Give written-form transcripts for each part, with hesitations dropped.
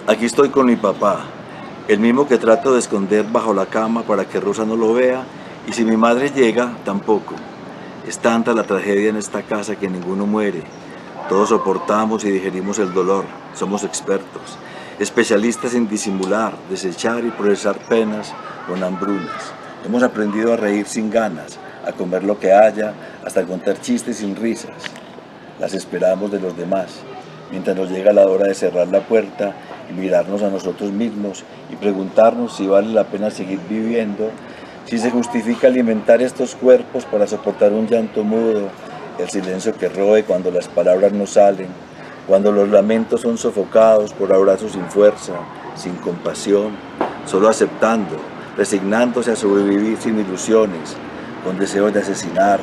Aquí estoy con mi papá, el mismo que trato de esconder bajo la cama para que Rosa no lo vea, y si mi madre llega, tampoco. Es tanta la tragedia en esta casa que ninguno muere. Todos soportamos y digerimos el dolor. Somos expertos, especialistas en disimular, desechar y procesar penas con hambrunas. Hemos aprendido a reír sin ganas, a comer lo que haya, hasta contar chistes sin risas. Las esperamos de los demás, mientras nos llega la hora de cerrar la puerta y mirarnos a nosotros mismos y preguntarnos si vale la pena seguir viviendo, si se justifica alimentar estos cuerpos para soportar un llanto mudo, el silencio que roe cuando las palabras no salen, cuando los lamentos son sofocados por abrazos sin fuerza, sin compasión, solo aceptando, resignándose a sobrevivir sin ilusiones, con deseos de asesinar,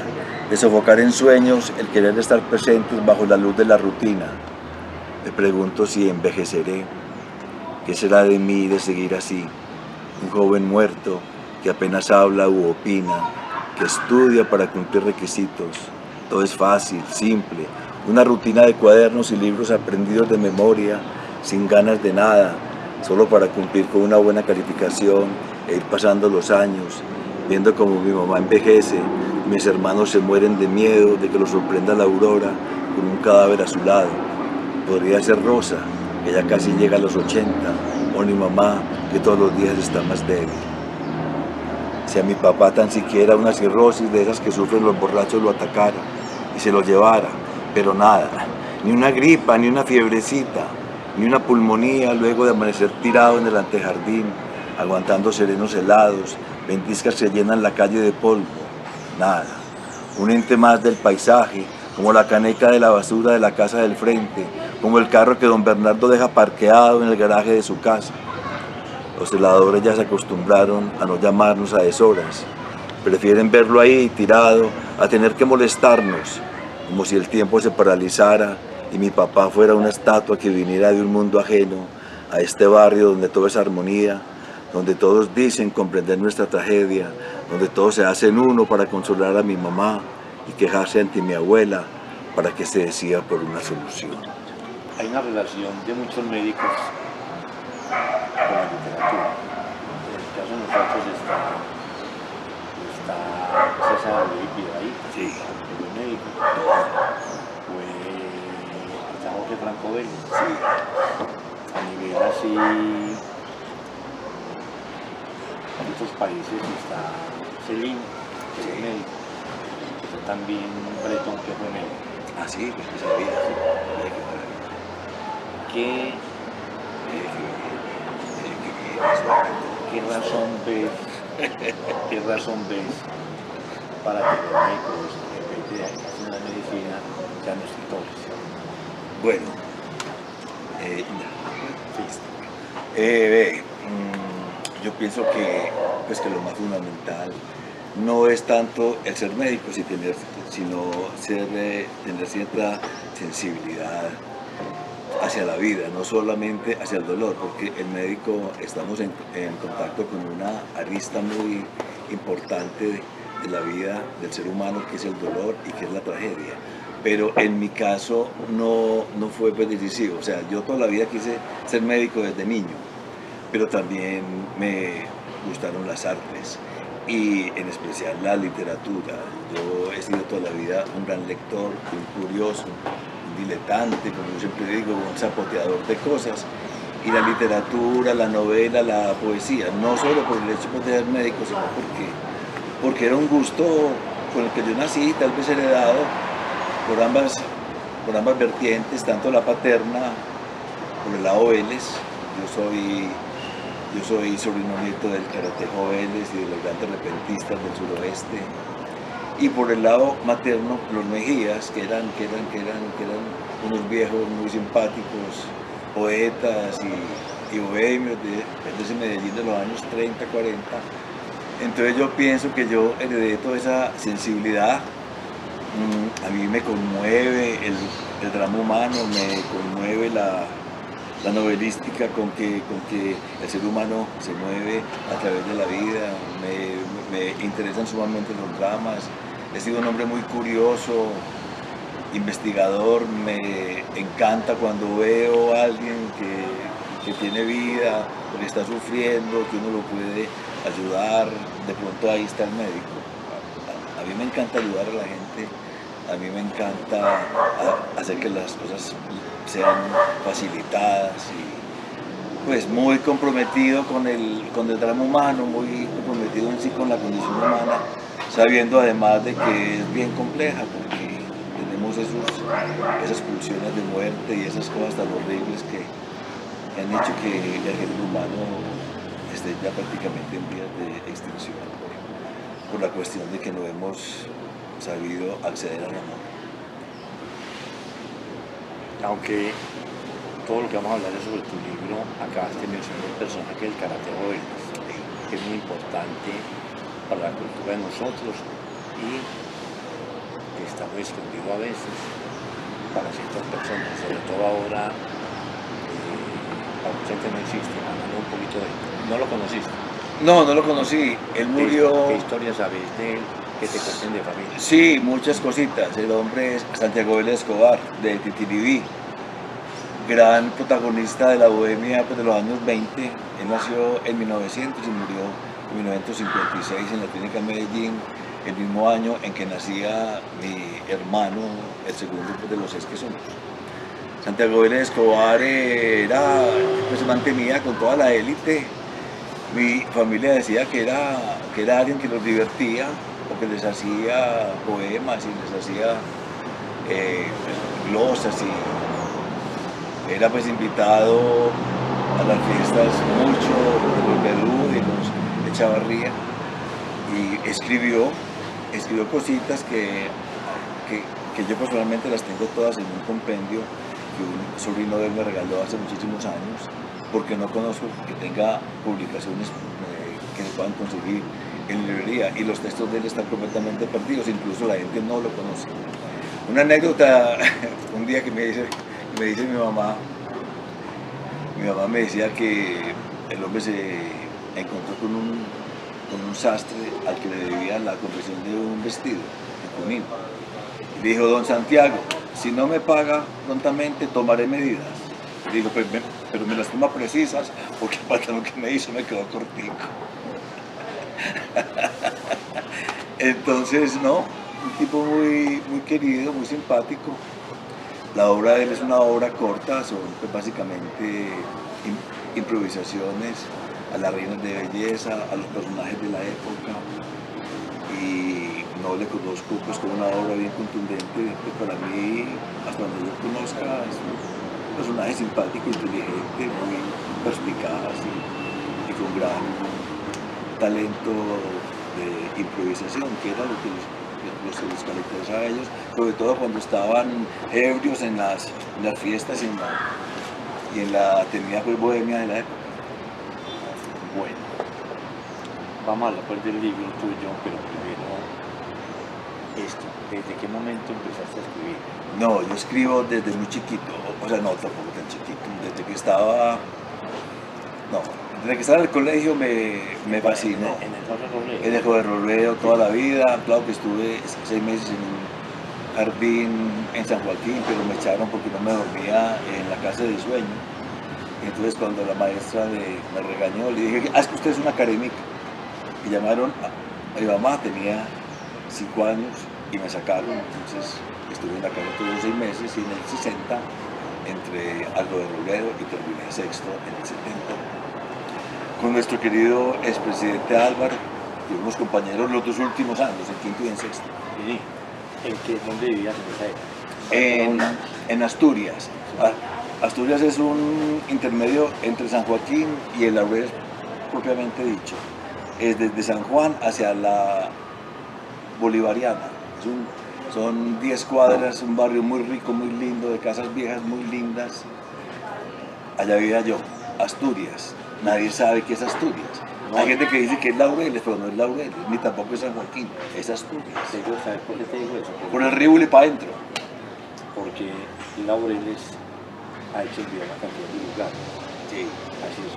de sofocar en sueños el querer estar presentes bajo la luz de la rutina. Me pregunto si envejeceré, qué será de mí de seguir así, un joven muerto que apenas habla u opina, que estudia para cumplir requisitos. Todo es fácil, simple, una rutina de cuadernos y libros aprendidos de memoria, sin ganas de nada, solo para cumplir con una buena calificación e ir pasando los años, viendo como mi mamá envejece, mis hermanos se mueren de miedo de que los sorprenda la aurora con un cadáver a su lado. Podría ser Rosa, que ya casi llega a los 80, o mi mamá, que todos los días está más débil. Si a mi papá tan siquiera una cirrosis de esas que sufren los borrachos lo atacara y se lo llevara, pero nada, ni una gripa, ni una fiebrecita, ni una pulmonía luego de amanecer tirado en el antejardín, aguantando serenos helados, ventiscas que llenan la calle de polvo, nada. Un ente más del paisaje, como la caneca de la basura de la casa del frente, como el carro que don Bernardo deja parqueado en el garaje de su casa. Los celadores ya se acostumbraron a no llamarnos a deshoras. Prefieren verlo ahí tirado a tener que molestarnos, como si el tiempo se paralizara y mi papá fuera una estatua que viniera de un mundo ajeno a este barrio donde todo es armonía, donde todos dicen comprender nuestra tragedia, donde todos se hacen uno para consolar a mi mamá y quejarse ante mi abuela para que se decida por una solución. Hay una relación de muchos médicos con la literatura. En el caso de nosotros está César ahí, Sí. el médico. Está Jorge Franco Vélez. Sí. A nivel así, en otros países está Celine, que es médico. Está también Breton, que fue médico. Ah, sí, pues que sabía, sí. ¿Qué razón ves, qué razón ves para que los médicos, en vez de hacer la medicina, sean escritores? Bueno, yo pienso que, pues, que lo más fundamental no es tanto el ser médico, sino tener cierta sensibilidad hacia la vida, no solamente hacia el dolor, porque el médico estamos en contacto con una arista muy importante de la vida del ser humano, que es el dolor y que es la tragedia. Pero en mi caso no fue pues decisivo, o sea, yo toda la vida quise ser médico desde niño, pero también me gustaron las artes y en especial la literatura. Yo he sido toda la vida un gran lector, un curioso, un diletante, como yo siempre digo, un zapoteador de cosas. Y la literatura, la novela, la poesía, no solo por el hecho de ser médico, sino porque era un gusto con el que yo nací, tal vez heredado por ambas vertientes, tanto la paterna por el lado Vélez. Yo soy sobrino nieto del Caratejo Vélez y de los grandes repentistas del suroeste. Y por el lado materno, los Mejías, que eran unos viejos muy simpáticos, poetas y bohemios de ese Medellín de los años 30, 40. Entonces yo pienso que yo heredé toda esa sensibilidad. A mí me conmueve el drama humano, me conmueve la novelística con que el ser humano se mueve a través de la vida. Me interesan sumamente los dramas. He sido un hombre muy curioso, investigador. Me encanta cuando veo a alguien que que tiene vida, o que está sufriendo, que uno lo puede ayudar, de pronto ahí está el médico. A mí me encanta ayudar a la gente, a mí me encanta hacer que las cosas sean facilitadas y pues muy comprometido con el drama humano, muy comprometido en sí con la condición humana, sabiendo además de que es bien compleja porque tenemos esas pulsiones de muerte y esas cosas tan horribles que han hecho que el género humano esté ya prácticamente en vías de extinción por la cuestión de que no hemos sabido acceder al amor. Aunque todo lo que vamos a hablar es sobre tu libro, acabaste de mencionar un personaje del karate Roelas, que es muy importante para la cultura de nosotros y que está muy escondido a veces para ciertas personas, sobre todo ahora, para mucha gente no existe. Hablando un poquito de él. ¿No lo conociste? No, no lo conocí. Él murió. ¿Qué historia sabes de él que te cuenten de familia? Sí, muchas cositas. El hombre es Santiago Vélez Escobar, de Titiribí, gran protagonista de la bohemia pues, de los años 20. Él nació en 1900 y murió en 1956 en la clínica de Medellín, el mismo año en que nacía mi hermano, el segundo pues, de los 6 que somos. Santiago Vélez Escobar pues, se mantenía con toda la élite. Mi familia decía que era alguien que los divertía, o que les hacía poemas y les hacía pues, glosas y era pues invitado a las fiestas mucho de los Bedú, de los Echavarría, y escribió cositas que yo personalmente las tengo todas en un compendio que un sobrino de él me regaló hace muchísimos años, porque no conozco que tenga publicaciones que se puedan conseguir en librería, y los textos de él están completamente perdidos, incluso la gente no lo conoce. Una anécdota, un día que me dice mi mamá me decía que el hombre se encontró con un sastre al que le debía la confección de un vestido en Junín. Y le dijo: don Santiago, si no me paga prontamente, tomaré medidas. Le dijo: pero me las toma precisas, porque el pantalón que me hizo me quedó cortico. Entonces, no, un tipo muy, muy querido, muy simpático. La obra de él es una obra corta, son pues, básicamente improvisaciones a las reinas de belleza, a los personajes de la época, y no le conozco pues como una obra bien contundente. Pues, para mí, hasta donde yo conozca, es un personaje simpático, inteligente, muy perspicaz y con gran talento de improvisación, que era lo que los caracteriza a ellos, sobre todo cuando estaban ebrios en las fiestas y en la tenida pues, bohemia de la época. Bueno, vamos a hablar pues del libro tuyo, pero primero esto, ¿desde qué momento empezaste a escribir? No, yo escribo desde muy chiquito, o sea, no tampoco tan chiquito, desde que estaba en el colegio me fascinó. ¿En el Jorge Robledo? En el Jorge Robledo toda la vida, claro que estuve 6 meses en un jardín en San Joaquín, pero me echaron porque no me dormía en la clase de sueño. Y entonces cuando la maestra me regañó, le dije: es que usted es una académica. Y llamaron a mi mamá, tenía 5 años, y me sacaron. Entonces estuve en la casa todos 6 meses, y en el 60 entré al Jorge Robledo y terminé sexto en el 70. Con nuestro querido expresidente Álvaro, y unos compañeros los 2 últimos años, en quinto y en sexto. ¿Y dónde vivías en esa época? En Asturias. Asturias es un intermedio entre San Joaquín y el Laurel propiamente dicho. Es desde San Juan hacia la Bolivariana. Son 10 cuadras, un barrio muy rico, muy lindo, de casas viejas muy lindas. Allá vivía yo, Asturias. Nadie sabe qué es Asturias. No. Hay gente que dice que es Laureles, pero no es Laureles, ni tampoco es San Joaquín, es Asturias. ¿Sabes por qué te digo eso? Por el río y para adentro. Porque Laureles ha hecho enviar una cantidad de lugares. Sí. Así es.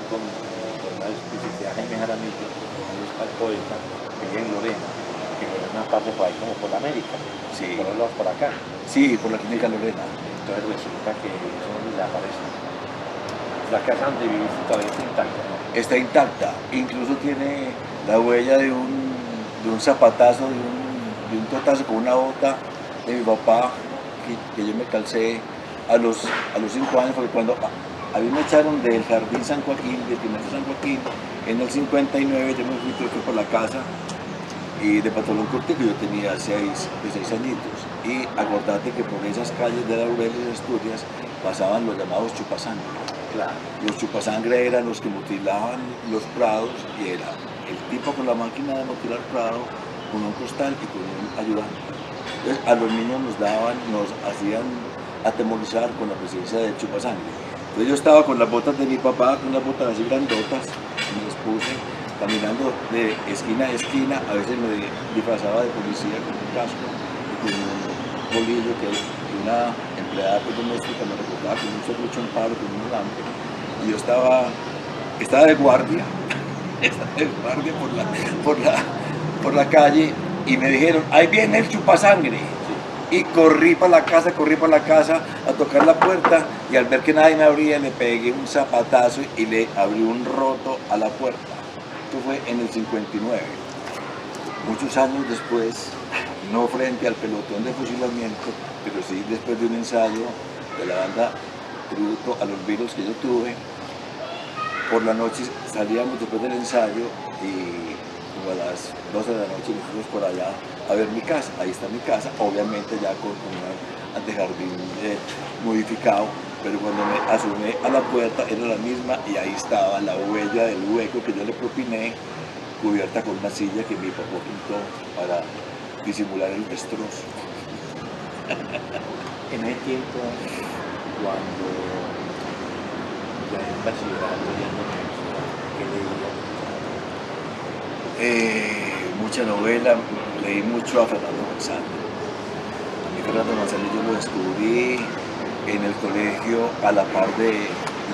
Con una especie de Jaime Jaramillo, el poeta, que vive en Lorena, que Lorena parte por ahí como por la América. Sí. Por los lados por acá. Sí, por la clínica Lorena. Entonces resulta que eso le aparece. La casa donde viviste todavía está intacta, ¿no? Está intacta, incluso tiene la huella de un zapatazo, de un totazo con una bota de mi papá que yo me calcé a los 5 años, porque cuando a mí me echaron del Jardín San Joaquín, del Gimnasio San Joaquín, en el 59 yo me fui creo que por la casa y de Pantalón Cortico yo tenía 6 añitos. Y acordate que por esas calles de Laureles y Asturias pasaban los llamados chupasangre. Claro. Los chupasangre eran los que mutilaban los prados y era el tipo con la máquina de mutilar prado, con un costal y con un ayudante. Entonces a los niños nos hacían atemorizar con la presencia del chupasangre. Entonces yo estaba con las botas de mi papá, con unas botas así grandotas, me las puse caminando de esquina a esquina, a veces me disfrazaba de policía con un casco y con un bolillo que una empleada doméstica me recordaba con un serrucho en paro, con un volante, y yo estaba de guardia, por la calle, y me dijeron, ahí viene el chupasangre. Y corrí para la casa a tocar la puerta, y al ver que nadie me abría le pegué un zapatazo y le abrí un roto a la puerta. Esto fue en el 59. Muchos años después, no frente al pelotón de fusilamiento, pero sí después de un ensayo de la banda tributo a los Beatles que yo tuve, por la noche salíamos después del ensayo y como a las 12 de la noche nos fuimos por allá a ver mi casa. Ahí está mi casa, obviamente ya con un antejardín modificado, pero cuando me asomé a la puerta era la misma y ahí estaba la huella del hueco que yo le propiné, cubierta con una silla que mi papá pintó para disimular el destrozo. En ese tiempo, cuando ya en bachillerato, ya en la universidad, ¿qué leías? Mucha novela, leí mucho a Fernando González. A mí Fernando González yo lo descubrí en el colegio a la par de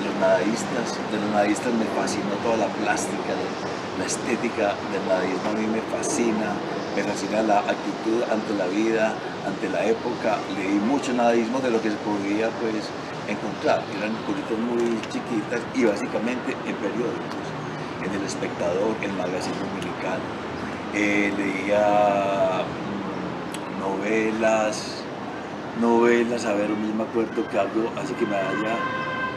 los nadaístas. De los nadaístas me fascinó toda la plástica, la estética del nadaísmo a mí me fascina la actitud ante la vida, ante la época. Leí mucho nadaísmo de lo que se podía pues encontrar. Eran cositas muy chiquitas y básicamente en periódicos, en El Espectador, El Magazine Dominical. Leía novelas, a ver, no me acuerdo que algo así que me haya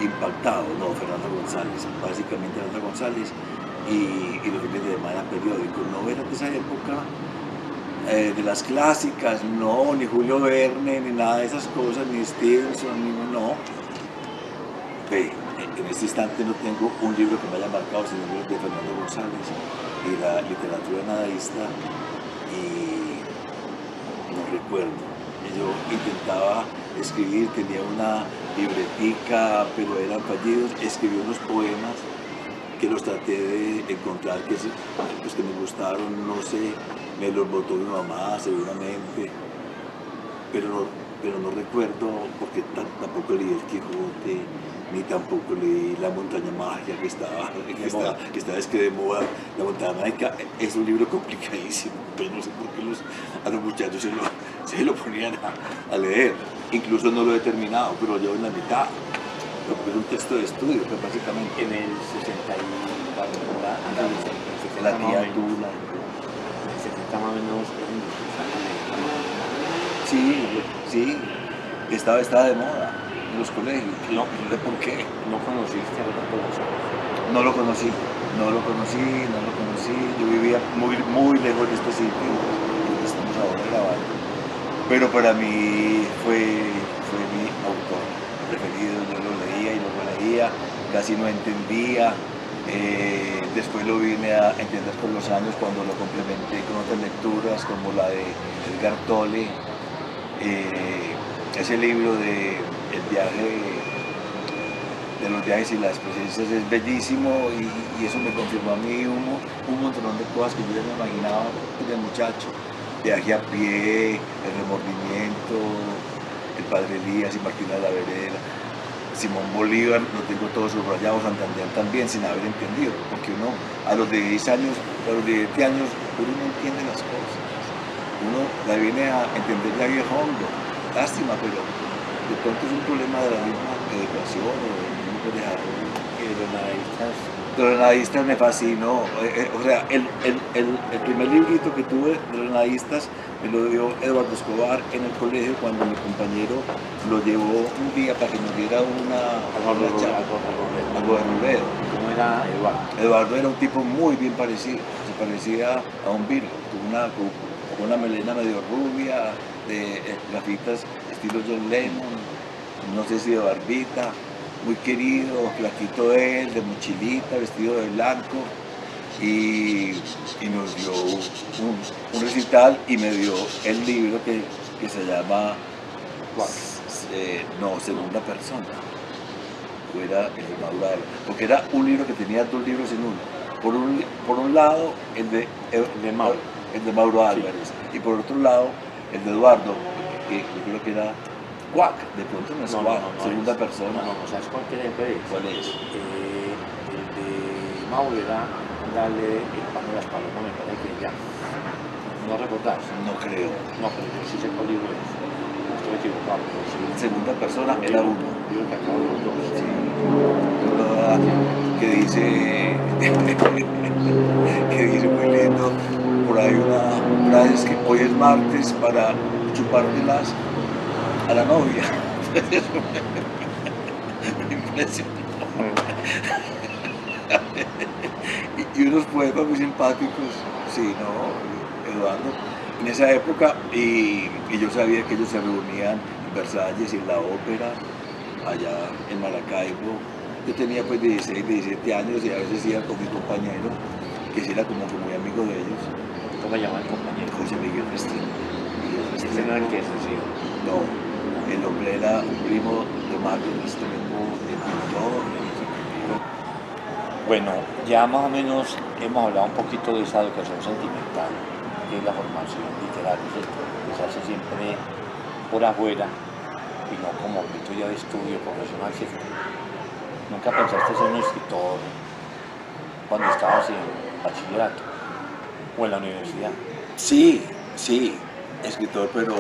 impactado, no, Fernando González, básicamente Fernando González y los fines de semana periódicos, novelas de esa época, de las clásicas, no, ni Julio Verne, ni nada de esas cosas, ni Stevenson, ni no. Ve, en este instante no tengo un libro que me haya marcado, sino libros de Fernando González y la literatura nadaísta, y no recuerdo. Yo intentaba escribir, tenía una libretica, pero eran fallidos. Escribí unos poemas que los traté de encontrar, que me gustaron, no sé, me los botó mi mamá seguramente, pero no recuerdo, porque tampoco leí El Quijote, ni tampoco leí La Montaña Mágica, que estaba de moda. La Montaña Mágica es un libro complicadísimo, pero no sé por qué a los muchachos se lo ponían a leer. Incluso no lo he terminado, pero lo llevo en la mitad, porque es un texto de estudio, pues básicamente. En el 64, La criatura. En el 70 más o menos, Sí, estaba de moda en los colegios. No sé por qué. ¿No conociste a Fernando González? No lo conocí. Yo vivía muy lejos de este sitio donde estamos ahora grabando. Pero para mí fue mi autor preferido. Yo lo leía y lo leía, casi no entendía. Después lo vine a entender con los años cuando lo complementé con otras lecturas como la de Edgar Tolle. Ese libro de los viajes y las presencias es bellísimo, y eso me confirmó a mí un montón de cosas que yo ya me imaginaba de muchacho. Viaje a pie, El Remordimiento, El Padre Elías y Martín de la Vereda, Simón Bolívar, lo tengo todo subrayado, Santander también, sin haber entendido, porque uno a los de 10 años, a los de 7 años, uno no entiende las cosas. Uno la viene a entender ya viejo hondo. Lástima, pero de pronto es un problema de la misma educación o de dejar los nadaístas. De los nadistas me fascinó. O sea, el primer librito que tuve de los nadistas me lo dio Eduardo Escobar en el colegio cuando mi compañero lo llevó un día para que nos diera charla a Gobernador. ¿Cómo era Eduardo? Eduardo era un tipo muy bien parecido, se parecía a un Virgo, con una melena medio rubia, de gafitas estilo John Lennon, no sé si de barbita, muy querido, flaquito él, de mochilita, vestido de blanco, y nos dio un recital y me dio el libro que se llama Segunda Persona, o era el de Mauro Álvarez, porque era un libro que tenía dos libros en uno. Por un lado, el de Mauro Álvarez, sí. Y por otro lado, el de Eduardo, que yo creo que era Cuac, de pronto no es Cuac, Segunda Persona. No, ¿sabes cuál que es? ¿Cuál es? El de Mauro era darle el pan de las palomas, me parece que ya. ¿No recordás? No creo. No, pero yo sí sé cuál libro es. No estoy equivocado, pero sí. Segunda Persona era uno. Libro que acabo de los dos. Sí. Que dice, que dice muy lindo, por ahí una frase que hoy es martes para chupártelas a la novia. Impresionante. Y unos poemas muy simpáticos, sí, ¿no? Eduardo, en esa época, y yo sabía que ellos se reunían en Versalles y en la ópera, allá en Maracaibo. Yo tenía pues 16, 17 años y a veces iba con mi compañero, que sí era como muy amigo de ellos. ¿Cómo llama el compañero? José Miguel Restrepo. ¿Ese no era el que es así? No, el hombre era un primo de Mario Restrepo, de pintor. Bueno, ya más o menos hemos hablado un poquito de esa educación sentimental, que es la formación literaria, que se hace siempre por afuera y no como objeto ya de estudio profesional, ¿cierto? ¿Nunca pensaste ser un escritor cuando estabas en bachillerato o en la universidad? Sí, escritor, pero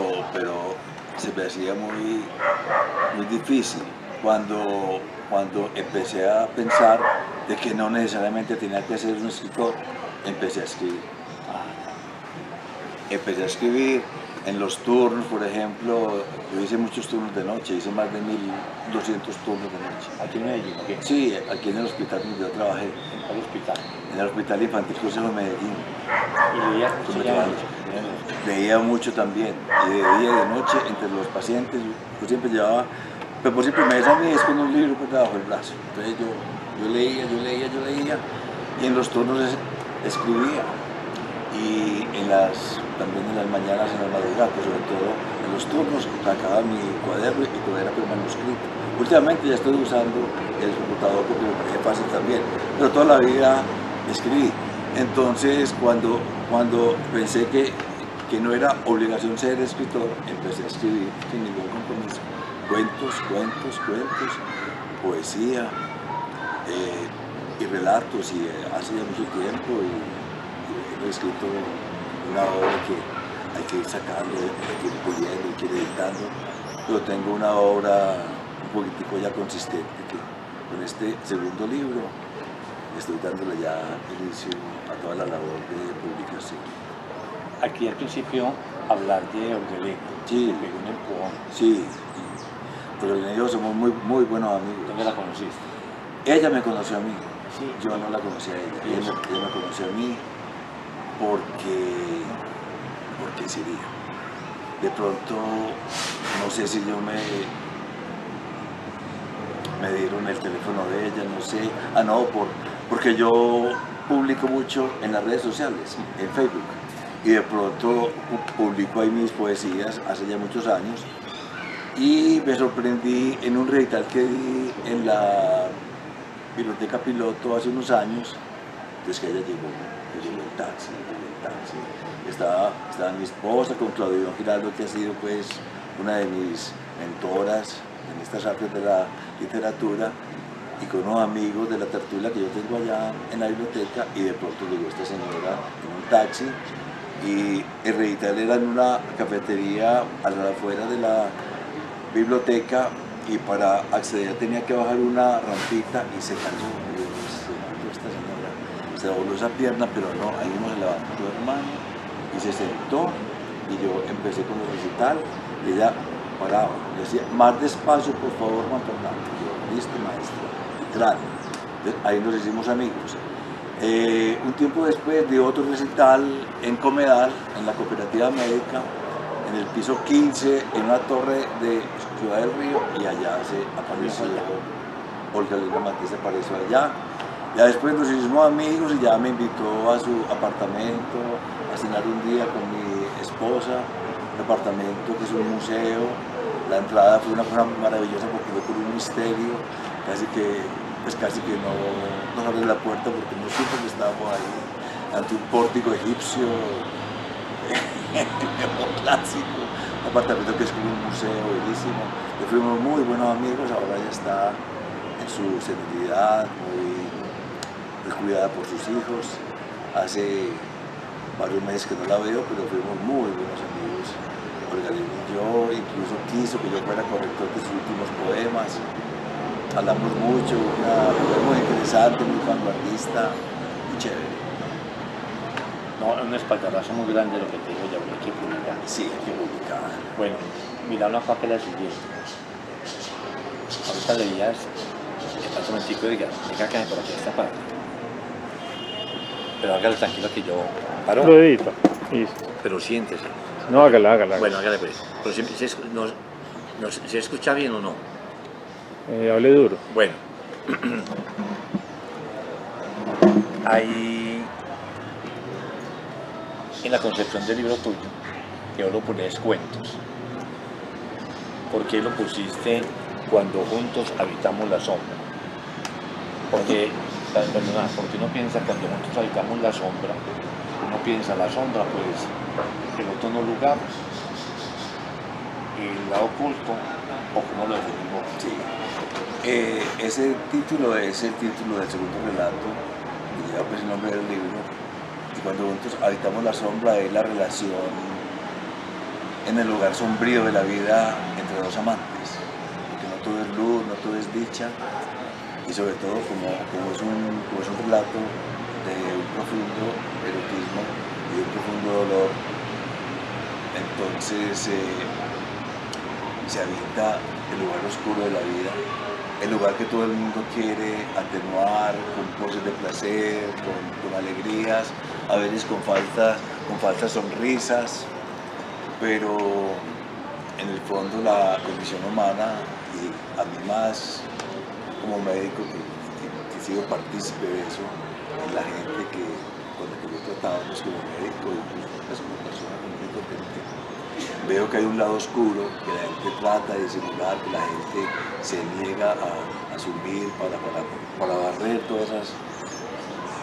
se me hacía muy difícil cuando empecé a pensar de que no necesariamente tenía que ser un escritor. Empecé a escribir en los turnos, por ejemplo. Yo hice muchos turnos de noche, hice más de 1200 turnos de noche. ¿Aquí en Medellín? ¿Qué? Sí, aquí en el hospital donde yo trabajé. ¿En cuál hospital? En el Hospital Infantil Consejo de Medellín. ¿Y leías mucho ya de noche? Leía mucho también, y de día y de noche entre los pacientes. Yo siempre llevaba, pero por siempre me a mí es con un libro pues, debajo del brazo. Entonces yo leía, y en los turnos escribía. Y también en las mañanas, en las madrugadas, sobre todo en los turnos, sacaba mi cuaderno y todo era por manuscrito. Últimamente ya estoy usando el computador porque me parece fácil también, pero toda la vida escribí. Entonces, cuando pensé que no era obligación ser escritor, empecé a escribir sin ningún compromiso. Cuentos, poesía y relatos, y hace ya mucho tiempo he escrito una obra que hay que ir sacando, hay que ir puliendo, hay que ir editando, pero tengo una obra un poquitico ya consistente que con este segundo libro estoy dándole ya inicio a toda la labor de publicación. Aquí al principio hablar de Aurelio, sí, te pegó un empujón. Sí, pero y yo somos muy buenos amigos. ¿Dónde la conociste? Ella me conoció a mí, sí. Yo no la conocí a ella, ella me conoció a mí porque sería. De pronto, no sé si yo me dieron el teléfono de ella, no sé, porque yo publico mucho en las redes sociales, en Facebook, y de pronto publico ahí mis poesías hace ya muchos años, y me sorprendí en un recital que di en la Biblioteca Piloto hace unos años, pues que ella llegó en taxi. Estaba mi esposa con Claudio Giraldo, que ha sido pues una de mis mentoras en estas artes de la literatura, y con unos amigos de la tertulia que yo tengo allá en la biblioteca, y de pronto llegó esta señora en un taxi, y el recital era en una cafetería a la afuera de la biblioteca, y para acceder tenía que bajar una rampita y se cayó. Y yo, se mató esta señora, se dobló esa pierna, pero no, ahí mismo se levantó, hermano, y se sentó, y yo empecé con el recital, y ella paraba, le decía, más despacio, por favor, Juan Fernando. Y yo, listo, maestro, y claro, ahí nos hicimos amigos. Un tiempo después de otro recital en Comedal, en la cooperativa médica, en el piso 15, en una torre de Ciudad del Río, y allá se apareció Olga Lina Matiz, se apareció allá. Ya después nos hicimos amigos y ya me invitó a su apartamento a cenar un día con mi esposa, un apartamento que es un museo. La entrada fue una cosa maravillosa porque fue por un misterio, casi que no abre la puerta porque no supo que estábamos ahí ante un pórtico egipcio neoclásico, un apartamento que es como un museo bellísimo. Y fuimos muy buenos amigos, ahora ya está en su senilidad, muy descuidada por sus hijos. Hace varios meses que no la veo, pero fuimos muy buenos amigos. Olga Lina y yo, incluso quiso que yo fuera corrector de sus últimos poemas. Hablamos mucho, una mujer muy interesante, muy vanguardista, muy chévere. No, es un espaldarazo muy grande lo que te digo, ya hay que publicar. Sí, hay que publicar. Bueno, mira una papel la siguiente. Ahorita leías, estás un momentico y diga que por aquí esta parte. Pero hágale tranquilo que yo paro. Lo edito. Listo. Pero siéntese. No, hágala. Bueno, hágale pues. Pero ¿se escucha bien o no? Hable duro. Bueno. Hay en la concepción del libro tuyo, que vos lo pones cuentos. ¿Por qué lo pusiste cuando juntos habitamos la sombra? Porque uno piensa cuando juntos habitamos la sombra, uno piensa la sombra, pues el otro no lugar, el lado oculto, o como lo definimos. Sí. Ese título es el título del segundo relato, que lleva pues el nombre del libro, y cuando juntos habitamos la sombra es la relación en el lugar sombrío de la vida entre dos amantes, porque no todo es luz, no todo es dicha, y sobre todo como es un relato de un profundo erotismo y de un profundo dolor, entonces se habita el lugar oscuro de la vida, el lugar que todo el mundo quiere atenuar con poses de placer, con alegrías, a veces con falsas sonrisas, pero en el fondo la condición humana, y a mí más como médico que he sido partícipe de eso, en la gente con la que yo trataba como médico y pues, como persona común y corriente, veo que hay un lado oscuro que la gente trata de disimular, que la gente se niega a asumir para barrer todas esas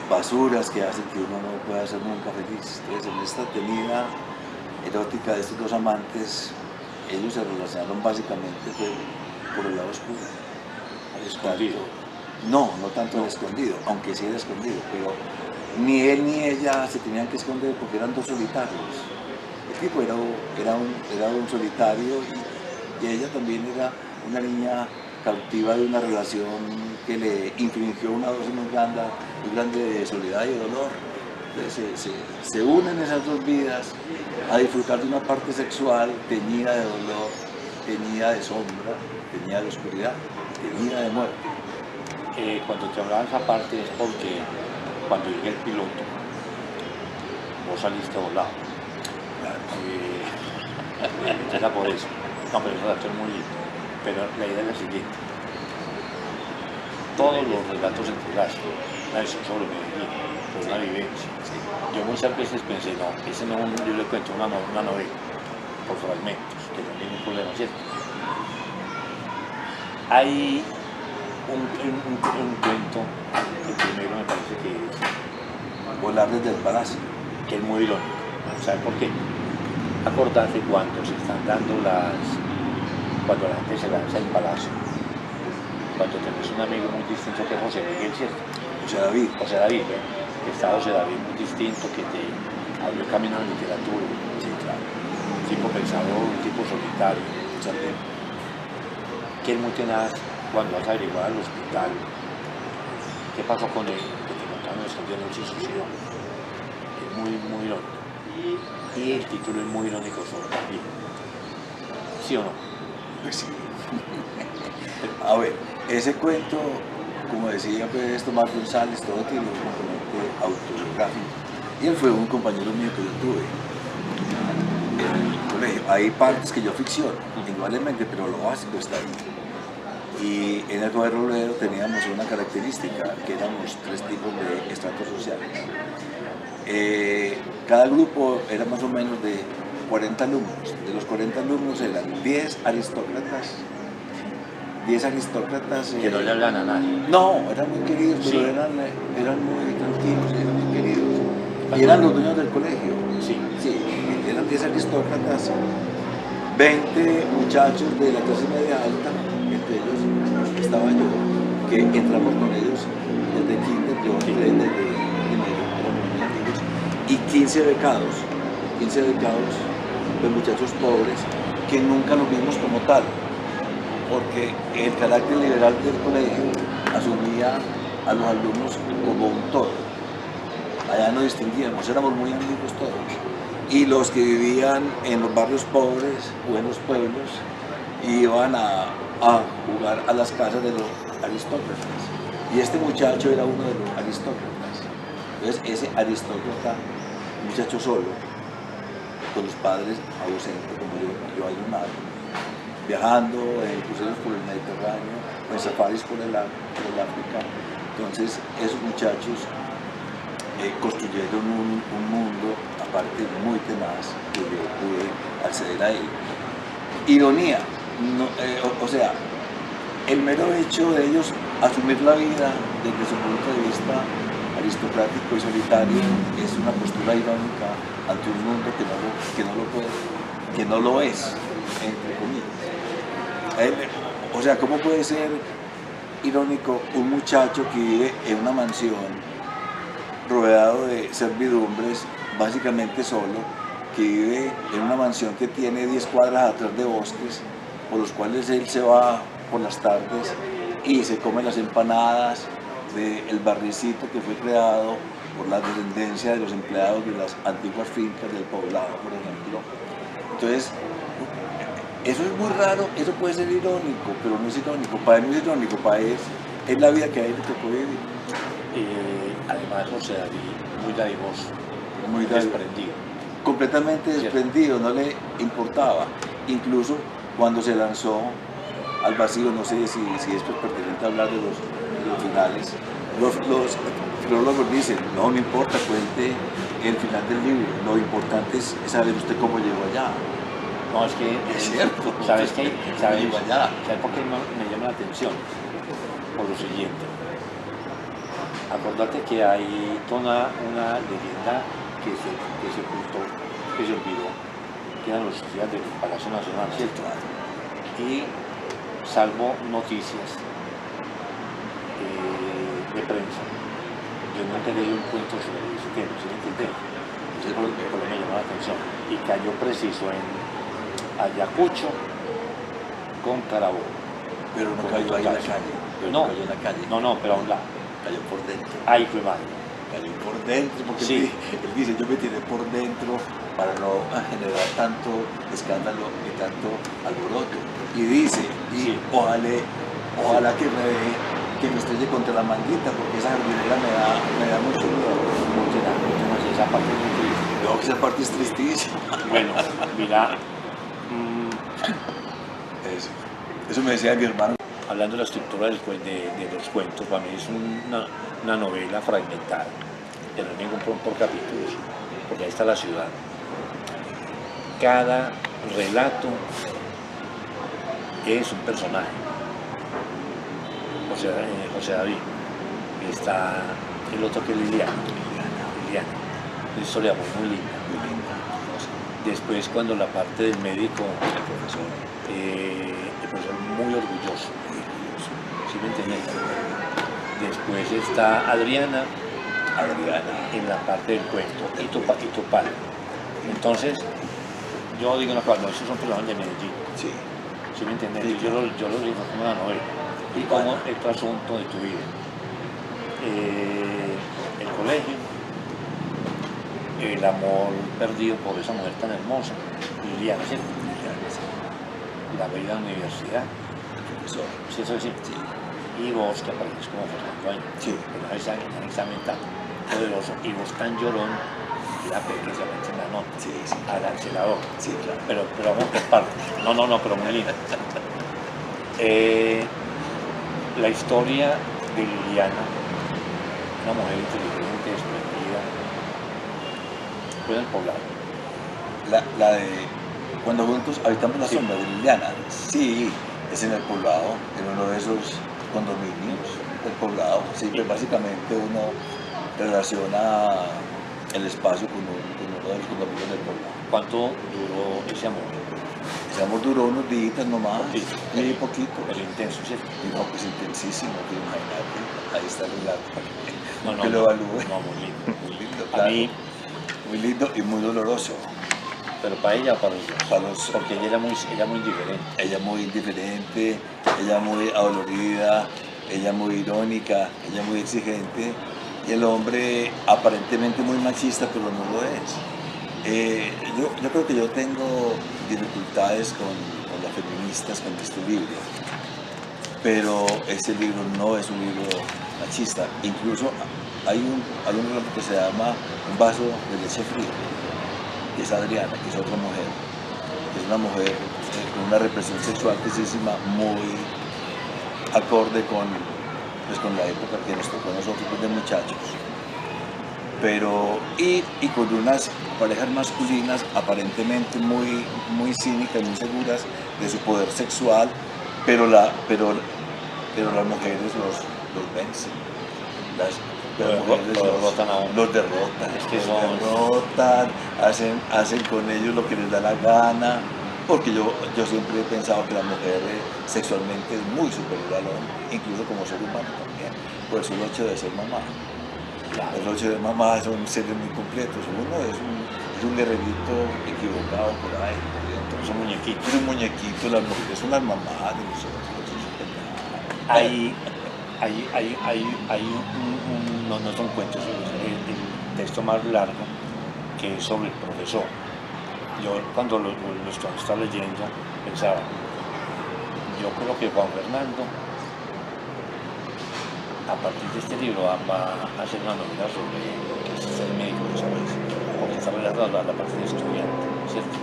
basuras que hacen que uno no pueda ser nunca feliz. Entonces, en esta tenida erótica de estos dos amantes, ellos se relacionaron básicamente por el lado oscuro. Al escondido. No tanto el escondido, aunque sí era escondido, pero ni él ni ella se tenían que esconder porque eran dos solitarios. El tipo era un solitario y ella también era una niña cautiva de una relación que le infringió una dosis muy grande de soledad y dolor. Entonces se unen esas dos vidas a disfrutar de una parte sexual teñida de dolor, teñida de sombra, teñida de oscuridad, teñida de muerte. Cuando te hablaba de esa parte es porque cuando llegué el piloto, vos saliste volado. Claro. Era por eso. No, pero eso es muy lindo. Pero la idea es la siguiente. Todos los relatos entregaste, eso sobre Medellín, por una vivencia. Sí. Yo muchas veces pensé, no, ese no es un libro de cuento, una novela, por fragmentos, que no hay ningún problema, ¿cierto? Hay un cuento, el primero me parece que es Volar desde el palacio. que es muy irónico. ¿Sabes por qué? Acordate cuando se están dando cuando la gente se lanza en palacio, cuando tenés un amigo muy distinto que José Miguel, ¿cierto? José David. José David, ¿eh? Que está José David muy distinto, que te abrió camino a la literatura, Sí, claro. un tipo pensador, un tipo solitario, ¿sabes? que es muy tenaz cuando vas a averiguar al hospital qué pasó con él, que te contaron que de noche y suicidó. Es muy, muy irónico. Y el título es muy irónico sobre también. ¿Sí o no? Pues sí. A ver, ese cuento, como decía pues, Tomás González, todo tiene un componente autobiográfico. Y él fue un compañero mío que yo tuve en el colegio. Hay partes que yo ficciono, igualmente, pero lo básico está ahí. Y en el cuadro obrero teníamos una característica, que éramos 3 tipos de estratos sociales. Cada grupo era más o menos de 40 alumnos. De los 40 alumnos eran 10 aristócratas. 10 aristócratas. Que no le hablan a nadie. No, eran muy queridos, Sí. pero eran muy tranquilos, eran muy queridos. Y eran los dueños del colegio. Sí. Sí, eran 10 aristócratas, 20 muchachos de la clase media alta, entre ellos estaba yo, que entramos con ellos desde kinder, yo entré desde primero, éramos muy amigos, y 15 becados, de muchachos pobres que nunca los vimos como tal, porque el carácter liberal del colegio asumía a los alumnos como un todo. Allá no distinguíamos, éramos muy amigos todos. Y los que vivían en los barrios pobres o en los pueblos iban a jugar a las casas de los aristócratas. Y este muchacho era uno de los aristócratas. Entonces ese aristócrata, un muchacho solo, con los padres ausentes como yo hay un lado, viajando en cruceros por el Mediterráneo, en safaris por el África. Entonces esos muchachos construyeron un mundo aparte muy tenaz que yo pude acceder a él. Ironía, no, o sea, el mero hecho de ellos asumir la vida desde su punto de vista aristocrático y solitario es una postura irónica ante un mundo que no lo puede, que no lo es, entre comillas. O sea, ¿cómo puede ser irónico un muchacho que vive en una mansión rodeado de servidumbres, básicamente solo, que vive en una mansión que tiene 10 cuadras atrás de bosques, por los cuales él se va por las tardes y se come las empanadas del barricito que fue creado por la descendencia de los empleados de las antiguas fincas del poblado, por ejemplo? Entonces, eso es muy raro, eso puede ser irónico, pero no es irónico. Para él no es irónico, para él es la vida que a él le tocó vivir. Además, José David, muy dadivoso, Muy desprendido. Completamente desprendido, no le importaba. Incluso cuando se lanzó al vacío, no sé si esto es pertinente hablar de los finales, los filólogos dicen, no importa, cuente el final del libro, lo importante es saber usted cómo llegó allá. No, es que Es cierto. ¿Sabes qué? ¿Sabes Llegó allá. por qué me llama la atención? Por lo siguiente. Acordate que hay toda una leyenda que se ocultó, que se olvidó, que eran los días del Palacio Nacional, ¿cierto? Y salvo noticias de prensa, yo nunca he leído un cuento sobre ese tema, ¿sí me entiendes? Entonces por eso me llamó la atención. Y cayó preciso en Ayacucho con Carabobo. Pero no cayó ahí en la calle. No, cayó en la calle. no, pero a un lado. Cayó por dentro. Ahí fue madre. Cayó por dentro, porque Sí. él dice, yo me tiré por dentro para no generar tanto escándalo y tanto alboroto. Y dice, Sí. ojalá que me estrelle contra la manguita, porque esa jardinera me da mucho miedo. Esa parte es muy triste. No, que esa parte es tristísima. Bueno, mira, Eso me decía mi hermano. hablando de la estructura de los cuentos, para mí es una novela fragmentada, que no hay ningún por capítulos, porque ahí está la ciudad. Cada relato es un personaje. José David, está el otro que es Liliana, una historia muy linda. Después cuando la parte del médico, el profesor muy orgulloso, ¿sí me entiendes? Después está Adriana en la parte del cuento y tu padre. Entonces, yo digo una cosa, no, esos son personajes de Medellín. Sí. ¿Sí me entiendes? Sí, Yo lo leí como una novela. Y como este asunto de tu vida. El colegio, el amor perdido por esa mujer tan hermosa, Liliana, ¿cierto? La bella universidad, Profesor. ¿sí eso es cierto? Sí. Y vos que apareces como Fernando Año, Sí. pero un examen tan poderoso, y vos tan llorón, la que se mete en la nota, Sí, sí. al acelerador. Sí, claro. Pero vamos por partes. No, pero muy lindo. La historia de Liliana, una mujer inteligente, desprendida, fue en el poblado. La de cuando juntos habitamos la Sí. sombra de Liliana. Sí, es en el poblado, en uno de esos condominios del poblado. Sí, pues básicamente uno relaciona el espacio con uno de los condominios del poblado. ¿Cuánto duró ese amor? Ese amor duró unos días nomás, Poquito. muy poquito. Pero intenso, ¿cierto? Y no, pues intensísimo, que imagínate, ahí está el relato para No, que lo evalúe. no, muy lindo. Muy lindo, A claro. mí, Muy lindo y muy doloroso. pero para ella o para los dos. Para los- Porque ella era muy diferente. Ella muy indiferente, ella muy adolorida, ella muy irónica, ella muy exigente, y el hombre aparentemente muy machista, pero no lo es. Yo creo que yo tengo dificultades con las feministas con este libro, pero este libro no es un libro machista. Incluso hay un relato que se llama Un vaso de leche fría, que es Adriana, que es otra mujer, que es una mujer con una represión sexual precisísima, muy acorde con la época que nos tocó a nosotros pues, de muchachos. Pero, y con unas parejas masculinas aparentemente muy cínicas, muy seguras de su poder sexual, pero las mujeres los vencen. Las mujeres Lo derrotan a uno. los derrotan, Es que los son- derrotan, hacen con ellos lo que les da la gana, porque yo siempre he pensado que la mujer sexualmente es muy superior al hombre, incluso como ser humano también, por el solo hecho de ser mamá. Claro. El hecho de mamá son seres muy completos, uno es un guerrerito equivocado por ahí, por dentro. Son muñequitos. Es un muñequito, las mujeres son las mamás de nosotros. Hay no son cuentos, el texto más largo que es sobre el profesor. Yo cuando lo estaba leyendo pensaba, yo creo que Juan Fernando, a partir de este libro, va a hacer una novela sobre ser médico después, porque está relacionado a la parte de estudiante, ¿cierto?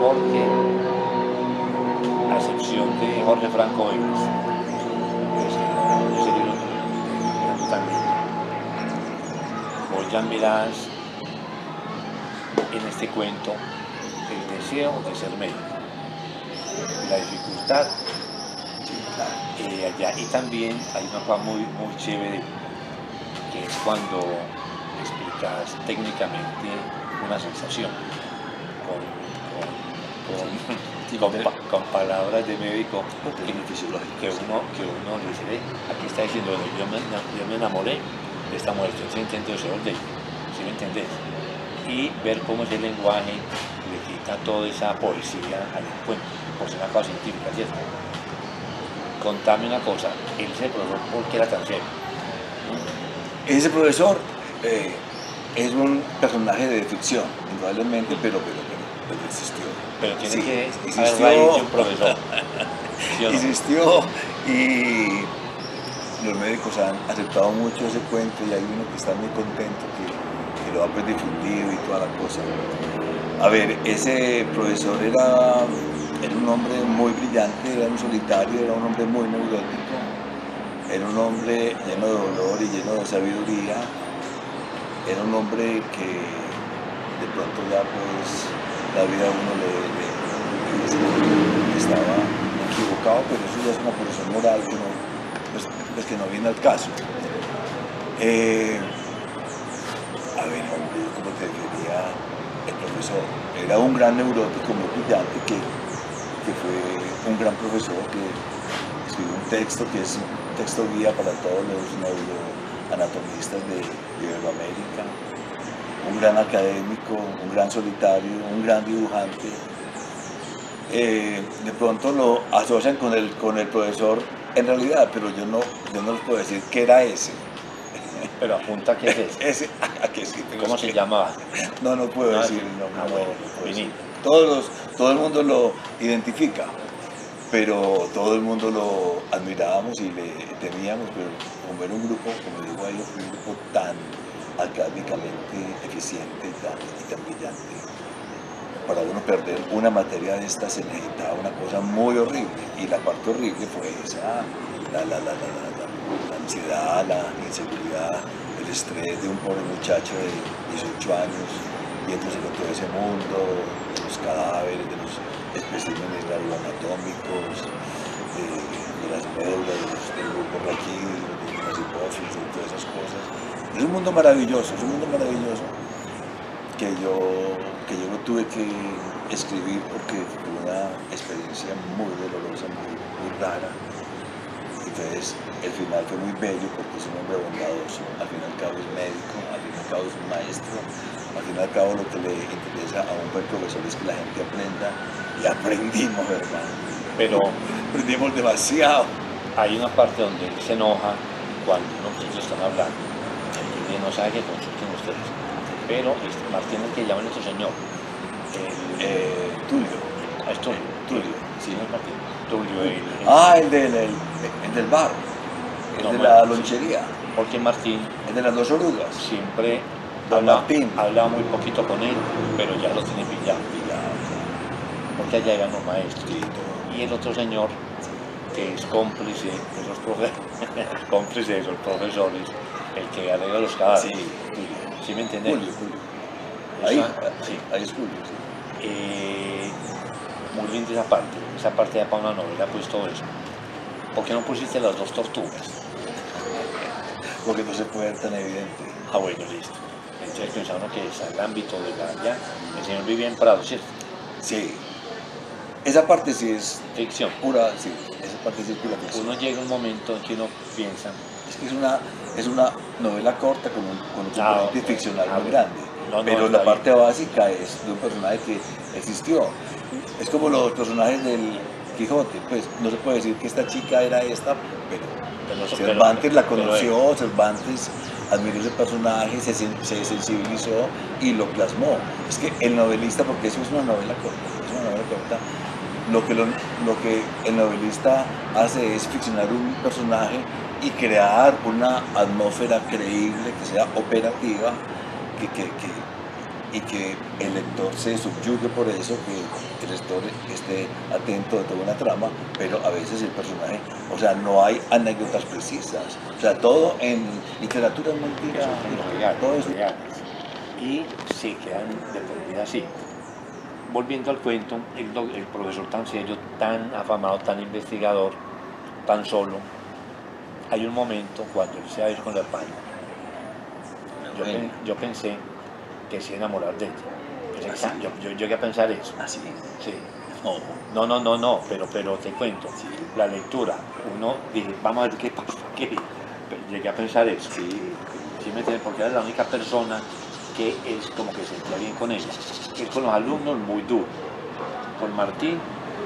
Porque, a excepción de Jorge Franco Vélez, ese libro era totalmente. Vos ya mirás en este cuento el deseo de ser médico, la dificultad allá, y también hay una cosa muy chévere que es cuando explicas técnicamente una sensación con palabras de médico que uno le dice, aquí está diciendo, yo me enamoré de esta mujer, estoy intento deseo de ella, ¿sí me entendés? Y ver cómo ese lenguaje le quita toda esa poesía al encuentro, por ser una cosa científica, ¿cierto? Contame una cosa, ese profesor, ¿por qué era tan serio? Ese profesor es un personaje de ficción, indudablemente, pero existió. Pero tiene Sí, que existió. haber raíz de un profesor. ¿Sí o no? Existió y los médicos han aceptado mucho ese cuento y hay uno que está muy contento que lo ha pues difundido y toda la cosa. A ver, ese profesor era un hombre muy brillante, era un solitario, era un hombre muy neurótico, era un hombre lleno de dolor y lleno de sabiduría, era un hombre que de pronto ya pues la vida a uno le dice que estaba equivocado, pero eso ya es una posición moral que no, pues que no viene al caso. A ver, hombre, como te diría el profesor, era un gran neurótico muy brillante que fue un gran profesor que escribió un texto que es un texto guía para todos los neuroanatomistas de Iberoamérica, un gran académico, un gran solitario, un gran dibujante, de pronto lo asocian con el profesor en realidad, pero yo no les puedo decir qué era ese. Pero apunta que es ese. Ese, a que sí, pero ¿Cómo es se que llamaba? no puedo Ah, decir sí. el nombre. Ah, No, bueno, no puedo decir. Vini. Todo el mundo lo identifica, pero todo el mundo lo admirábamos y le temíamos, pero como era un grupo, como digo ahí, un grupo tan académicamente eficiente y tan brillante, para uno perder una materia de esta se necesitaba una cosa muy horrible, y la parte horrible fue esa, la ansiedad, la inseguridad, el estrés de un pobre muchacho de 18 años, viéndose con todo ese mundo, de los cadáveres, de los especímenes radioanatómicos, de las médulas, del bulbo raquídeo, de las hipófisis, de todas esas cosas. Es un mundo maravilloso, que yo no tuve que escribir porque fue una experiencia muy dolorosa, muy rara. Entonces el final fue muy bello porque es un hombre bondadoso, al fin y al cabo es médico, al fin y al cabo es un maestro, al fin y al cabo lo que le interesa a un buen profesor es que la gente aprenda, y aprendimos, hermano. Pero Aprendimos demasiado. hay una parte donde él se enoja cuando unos muchachos están hablando. Él no sabe que consulten ustedes. Pero Martín, el que llama nuestro señor. Tulio. Es Tulio. Tulio, sí. No es Martín. Tulio, El del bar, el No, de bueno, la sí. lonchería, Porque Martín el de las dos orugas. siempre Don Martín. hablaba muy poquito con él, pero ya lo tiene pillado. Porque allá eran los maestros. Sí, todo. Y el otro señor, que es cómplice de esos cómplice de esos profesores, el que arregla los cadáveres. Sí. ¿Sí me entiendes? Julio. Ahí, Sí. ahí es Julio. Sí. Muy linda esa parte ya para una novela, pues todo eso. ¿Por qué no pusiste las dos tortugas? Porque no se puede ver tan evidente. Ah, bueno, listo. Entonces pensaron que es el ámbito de la... El señor vivía en Prado, ¿cierto? Sí. Esa parte sí es Ficción. pura, sí. Esa parte sí es pura ficción. Uno llega a un momento en que uno piensa... Es que es una novela corta con un componente ficcional muy grande. Pero la parte básica es de un personaje que existió. Es como los personajes del Quijote, pues no se puede decir que esta chica era esta, pero Cervantes la conoció, Cervantes admiró ese personaje, se sensibilizó y lo plasmó. Es que el novelista, porque eso es una novela corta, lo que el novelista hace es ficcionar un personaje y crear una atmósfera creíble, que sea operativa, y que el lector se subyugue por eso, que el lector esté atento de toda una trama, pero a veces el personaje, o sea, no hay anécdotas precisas, o sea, todo en literatura es mentira, todo es reales. Y se quedan de por vida así. Volviendo al cuento, el profesor tan serio, tan afamado, tan investigador, tan solo, hay un momento cuando él se va a ir con la hermana. Yo pensé que se iba a enamorar de ella. ¿Ah, sí? Yo llegué a pensar eso. ¿Ah, sí? Sí. No, pero te cuento. Sí. La lectura, uno dije, vamos a ver qué pasa aquí. Llegué a pensar eso. Sí. ¿Sí me entiendes? Porque era la única persona que es como que se sentía bien con ella. Él con los alumnos muy duro. Con Martín,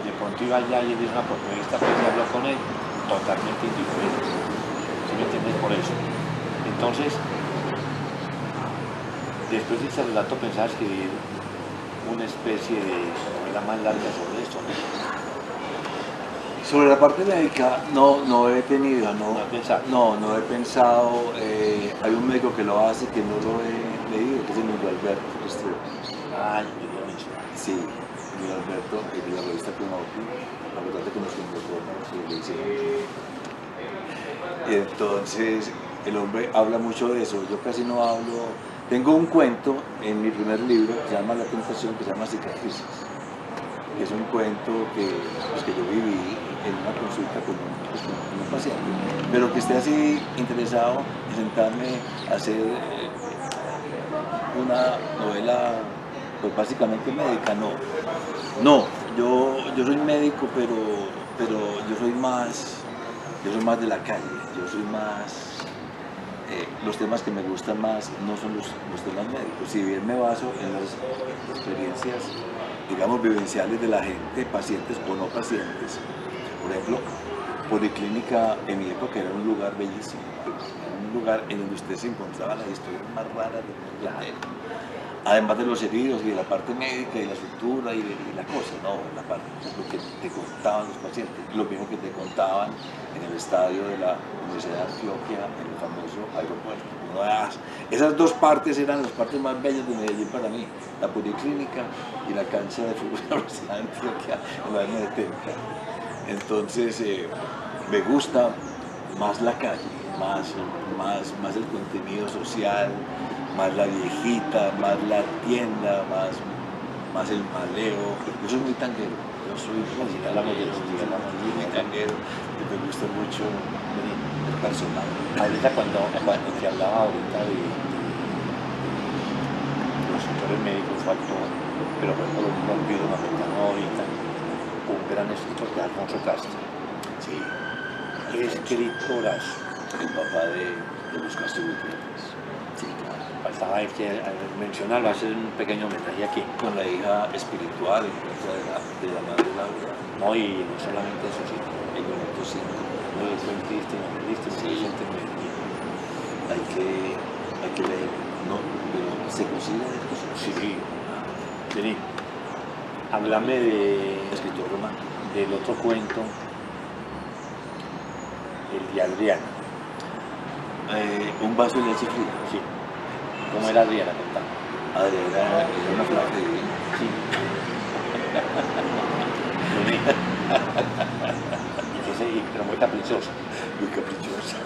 de pronto iba allá y él hizo una propuesta, pues y habló con él, totalmente indiferente. ¿Sí me entiendes? Por eso. Entonces, después de ese relato pensaba escribir una especie de novela más larga sobre esto, ¿no? Sobre la parte médica no he tenido, ¿No has pensado? no he pensado. Hay un médico que lo hace, que no lo he leído, que es el Miguel Alberto Restrepo. Ah, yo digo eso. Sí, Miguel Alberto, el de la revista Cronopi, la verdad que nos convocó, le hicieron. Y entonces el hombre habla mucho de eso, yo casi no hablo. Tengo un cuento en mi primer libro que se llama La Tentación, que se llama Cicatrices, que es un cuento que yo viví en una consulta con un paciente, pero que esté así interesado en sentarme a hacer una novela, pues básicamente médica, no, yo soy médico, pero yo soy más de la calle, yo soy más, los temas que me gustan más no son los temas médicos, si bien me baso en las experiencias digamos, vivenciales de la gente, pacientes o no pacientes. Por ejemplo, Policlínica en mi época era un lugar bellísimo, era un lugar en donde usted se encontraba las historias más raras del mundo entero. Además de los heridos y de la parte médica y la sutura y la cosa, no, la parte, lo que te contaban los pacientes, lo mismo que te contaban en el estadio de la Universidad de Antioquia, en el famoso aeropuerto. Esas dos partes eran las partes más bellas de Medellín para mí, la policlínica y la cancha de fútbol de la Universidad de Antioquia en los años 70. Entonces, me gusta más la calle, más el contenido social, más la viejita, más la tienda, más el maleo. Yo soy muy tanguero, yo soy muy tanguero, y me gusta mucho el personal. Ahorita cuando te hablaba ahorita de los sectores médicos, factor, pero por ejemplo lo olvido una ventana ahorita, un gran escritor de Alfonso Castro. Sí, Escritorazo. el papá de los Castro Gutiérrez. Sí, claro. Faltaba al mencionarlo, hacer un pequeño homenaje aquí. Con la hija espiritual en contra de la madre Laura. No, y no solamente eso, sí. El momento 5. No, fue triste, Sí. presente en Medellín. Hay que leer. No, pero se consigue después. Sí. Vení, háblame de Escritor romántico. del otro cuento, el de Adriana. Un vaso de leche fría. Sí. ¿Cómo era Adriana? Contame. Adriana era una flaca divina. Sí. Vení. Pero muy caprichosa. Muy caprichosa.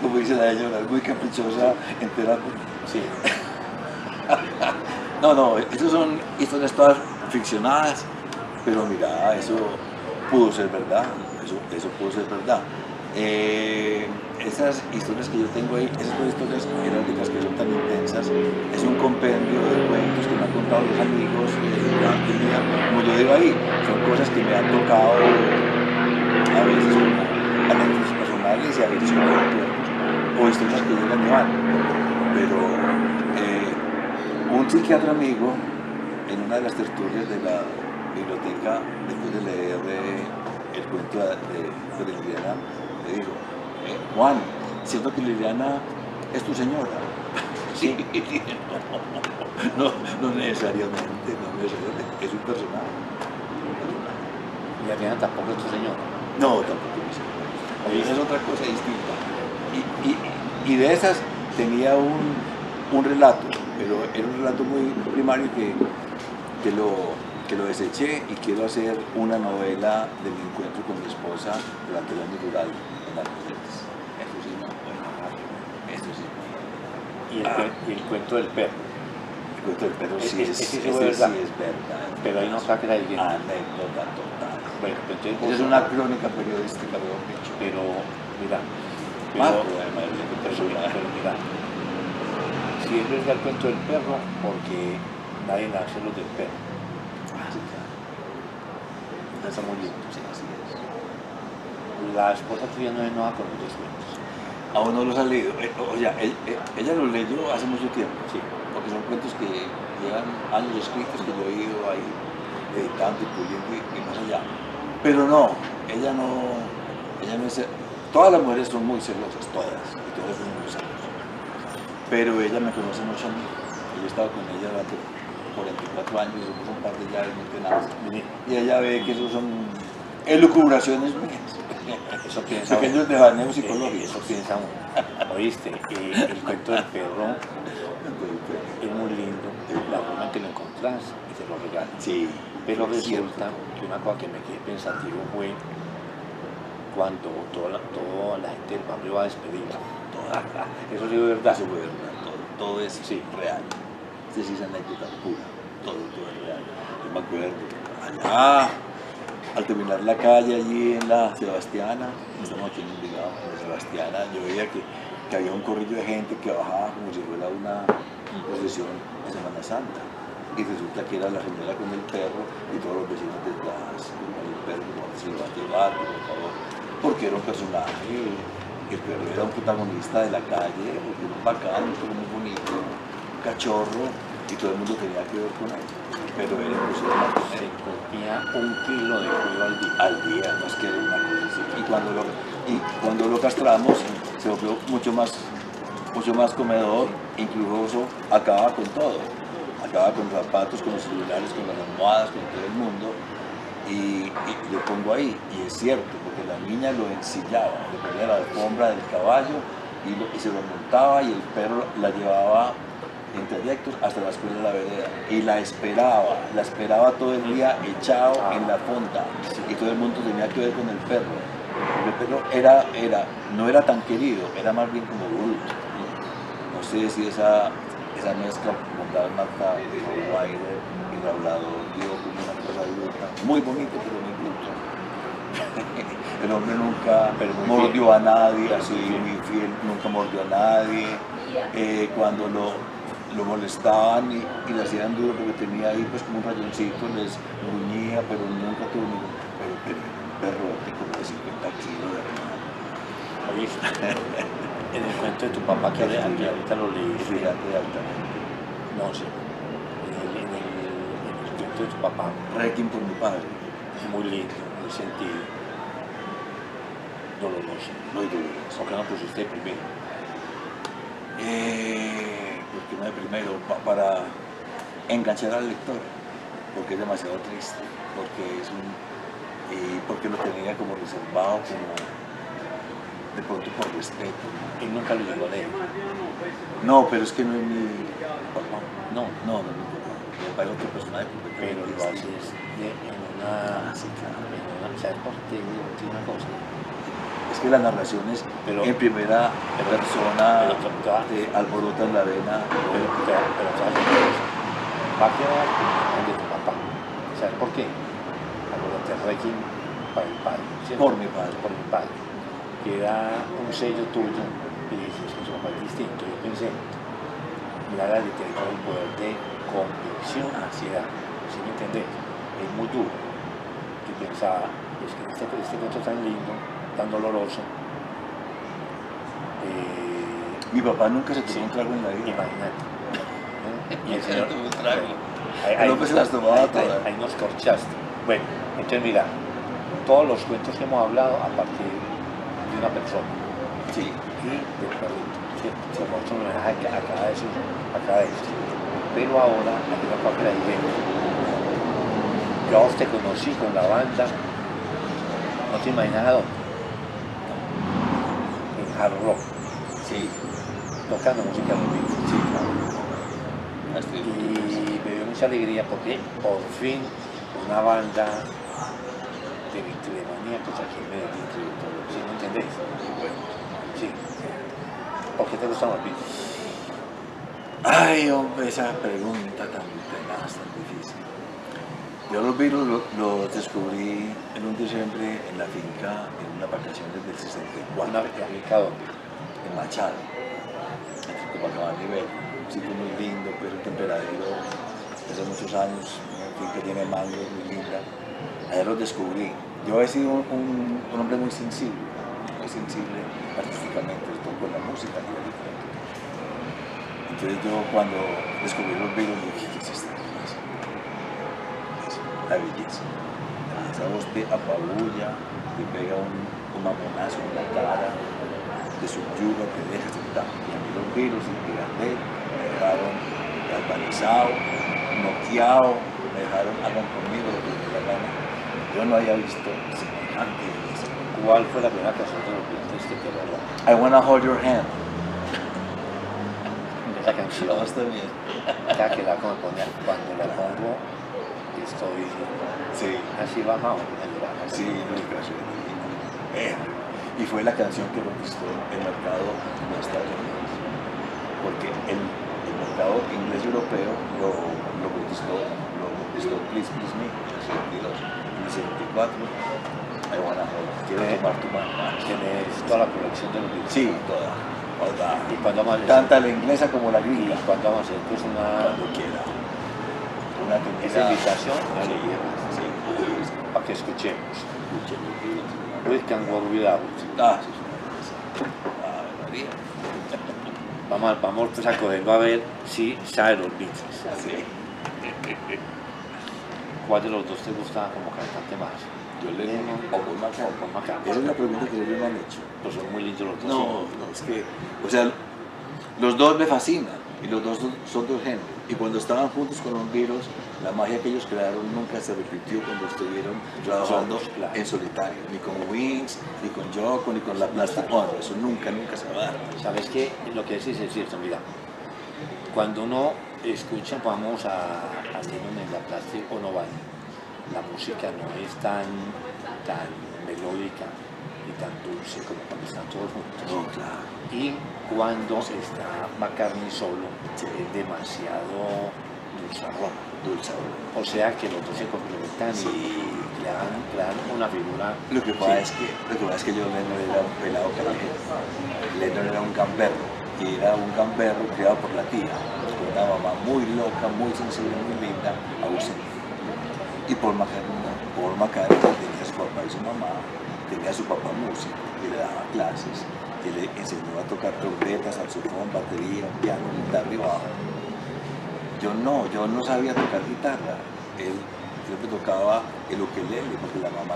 Como dice la señora, muy caprichosa, entera. Sí. No, estas son historias todas ficcionadas, pero mira, eso pudo ser verdad, eso pudo ser verdad. Esas historias que yo tengo ahí, esas dos historias eróticas que son tan intensas, es un compendio de cuentos que me han contado los amigos, como yo digo ahí, son cosas que me han tocado a veces como anécdotas personales y a veces como recuerdos, o historias que llegan de van. Pero un psiquiatra amigo, en una de las tertulias de la biblioteca, después de leer el cuento de Liliana, le dijo, Juan, ¿cierto que Liliana es tu señora? Sí. No necesariamente, es un personaje. Y Adriana tampoco es tu señor. No, tampoco es mi señora. Esa es otra cosa distinta. Y de esas tenía un relato, pero era un relato muy primario que lo deseché y quiero hacer una novela de mi encuentro con mi esposa durante el año rural en las mujeres. Eso sí no puedo narrarlo. Eso sí. Y el cuento del perro. El cuento del perro sí es verdad. verdad. Pero ahí no está creyendo. Anécdota total. Bueno, entonces Esa es una crónica periodística, mejor dicho. Pero, mira. Pero Mira. Si es verdad el cuento del perro, porque nadie nace los del perro. Sí, claro. Está muy lindo. Sí, así es. La esposa tuya no es nueva con los cuentos. Aún no los ha leído. Ella los leyó hace mucho tiempo, Sí. porque son cuentos que llevan años escritos que yo he ido ahí editando y puliendo y más allá. Pero no, ella no es... Todas las mujeres son muy celosas, todas, y todas son muy celosas. Pero ella me conoce mucho a mí. Yo he estado con ella durante 44 años, somos un par de llaves muy tenaces. Y ella ve que eso son elucubraciones mías. Eso piensa uno. Pequeños devaneos psicológicos. Eso piensa uno. ¿Oíste? Y el cuento del perro es muy lindo, la forma en que lo encontrás y te lo regalan. Sí. Pero es cierto. resulta que una cosa que me quedé pensativo fue cuando toda la gente del barrio va a despedir. Eso sí es verdad. Eso fue verdad, todo es Sí. real. Esta sí es anécdota pura, todo es real. Yo me acuerdo, allá, al terminar la calle allí en la Sebastiana, estamos aquí en Envigado, en la Sebastiana, yo veía que había un corrillo de gente que bajaba como si fuera una procesión de Semana Santa. Y resulta que era la señora con el perro y todos los vecinos detrás, con el perro, como se lo va a llevar, por favor, porque era un personaje. El perro era un protagonista de la calle, porque era un bacán, un perro muy bonito, un cachorro, y todo el mundo tenía que ver con él. pero era impresionante. Se cogía 1 kilo de cuido Al día, no es que era una cosa así. Y cuando lo castramos, se volvió mucho más comedor, incluso acababa con todo. Acababa con los zapatos, con los celulares, con las almohadas, con todo el mundo. Y lo pongo ahí, y es cierto, porque la niña lo ensillaba, le ponía la alfombra del caballo y se lo montaba, y el perro la llevaba en trayectos hasta la escuela de la vereda y la esperaba todo el día echado en la fonda, y todo el mundo tenía que ver con el perro. El perro no era tan querido, era más bien como bruto. No sé si esa mezcla con dálmata, Rottweiler y labrador dio como una cosa bruta, muy bonito pero muy bruto. El hombre nunca mordió a nadie, así muy fiel, nunca mordió a nadie. Cuando lo molestaban y le hacían duro porque tenía ahí pues como un rayoncito, les gruñía, pero nunca tuvo ningún perrote como de 50 kilos de animal. Oye, en el cuento de tu papá que ahorita lo leí, Fíjate altamente. no sé, en el cuento de tu papá, Requiem por mi padre, es muy lindo, muy sentido, doloroso. muy doloroso. ¿Por qué no pusiste primero? Porque no es primero para enganchar al lector, porque es demasiado triste, porque lo tenía como reservado, como de pronto por respeto. Y nunca lo llegó a leer. No, pero es que no es mi papá. No, No, no es mi papá. Mi papá es otro personaje pero completamente lo haces en una... Sí, claro. ¿Sabes por qué? Tiene una cosa. Es que las narraciones Pero- en primera persona pero- te alborotan la vena. Pero ¿sabes una cosa? Va a quedar el de tu papá. ¿Sabes por qué? Acuérdate, Requiem para el padre, ¿cierto? Por mi padre. Por mi padre. Queda un sello tuyo y dices que su papá es distinto. Yo pensé, mira la literatura, el poder de convicción, ansiedad. ¿Sí me entendés? Es muy duro. Y pensaba, es que este cuento tan lindo, tan doloroso, Mi papá nunca se tomó sí, un trago en la vida. imagínate. Y el señor tomó un trago. Ahí- El hombre se las tomaba todas. ahí nos corchaste. Bueno, entonces mira, todos los cuentos que hemos hablado a partir de una persona Sí. y del perrito, ¿cierto? Se muestra un homenaje a cada de esos. Pero ahora hay una parte de diferente. Yo a vos te conocí con la banda, no te imaginas a dónde. En hard rock, Sí. tocando música de Beatles. Sí, claro. Y me dio mucha alegría porque por fin una banda de maníacos aquí en Medellín, ¿sí me entendéis? Sí. ¿Por qué te gustan los Beatles? Ay, hombre, esa pregunta tan tenaz, tan difícil. Yo los Beatles los descubrí en un diciembre en la finca, en unas vacaciones del 64, Una finca donde en Machado, entre Copacabana y Bello. Un sitio muy lindo, pues un temperadero hace muchos años, una finca tiene mangos, muy linda. Allá los descubrí. Yo he sido un hombre muy sensible artísticamente, sobre todo con la música y la literatura. Entonces yo cuando descubrí los Beatles dije, ¿qué es esta belleza? La belleza. Esa voz te apabulla, te pega un mamonazo en la cara, te subyuga, te deja sentar. Y a mí los Beatles y Gigante me dejaron galvanizado, noqueado, me dejaron, hagan conmigo lo que me dé la gana. Yo no había visto semejante belleza. ¿Cuál fue la primera canción de los Beatles que te verdad? I wanna hold your hand. Esa canción, No, está bien. cada que la cuando la pongo, estoy Sí. así bajado, a llorar. Sí, mi canción y fue la canción que conquistó el mercado de Estados Unidos. Porque el mercado inglés y europeo lo conquistó Please Please Me en el 72. En el 74, I wanna hold, quiero tomar tu mano. Tienes toda la colección de los Beatles. Sí, toda. Y cuando vamos a hacer, Tanto la inglesa como la y gringa. cuando vamos a hacer pues Cuando quiera. Una esa invitación, Sí, sí. para que escuchemos. Escuchen los Beatles. We Can Work Without. Ah, sí, sí. Ave María. Vamos pues a cogerlo a ver si sabe los Beatles. Sí. ¿Cuál de los dos te gusta como cantante más? Yo le digo, Lennon o Paul o McCartney. Paul McCartney. Esa es la pregunta que ellos me han hecho. Pues son muy lindos los dos. No, es que, o sea, los dos me fascinan y los dos son dos géneros. Y cuando estaban juntos con los Beatles, la magia que ellos crearon nunca se repitió cuando estuvieron trabajando Solos, claro. en solitario. Ni con Wings, ni con Yoko, ni con la Plastic Ono. Eso nunca se va a dar. ¿Sabes qué? Lo que decís es cierto, mira. Cuando uno escucha, vamos a Lennon en la Plastic Ono Band, la música no es tan melódica y tan dulce como cuando están todos juntos. No, claro. Y cuando está McCartney solo, es demasiado dulzarrón. Dulce. O sea que los dos se complementan Sí. y crean una figura. Lo que pasa Sí. es que John Lennon era un pelado carajo. Lennon era un gamberro. Y era un gamberro criado por la tía. Con una mamá muy loca, muy sensible, muy linda, ausente. Y Paul McCartney tenía a su papá y su mamá, tenía a su papá músico, que le daba clases, que le enseñó a tocar trompetas, saxofón, batería, piano, guitarra y bajo. Yo no sabía tocar guitarra. Él siempre tocaba el ukelele, porque la mamá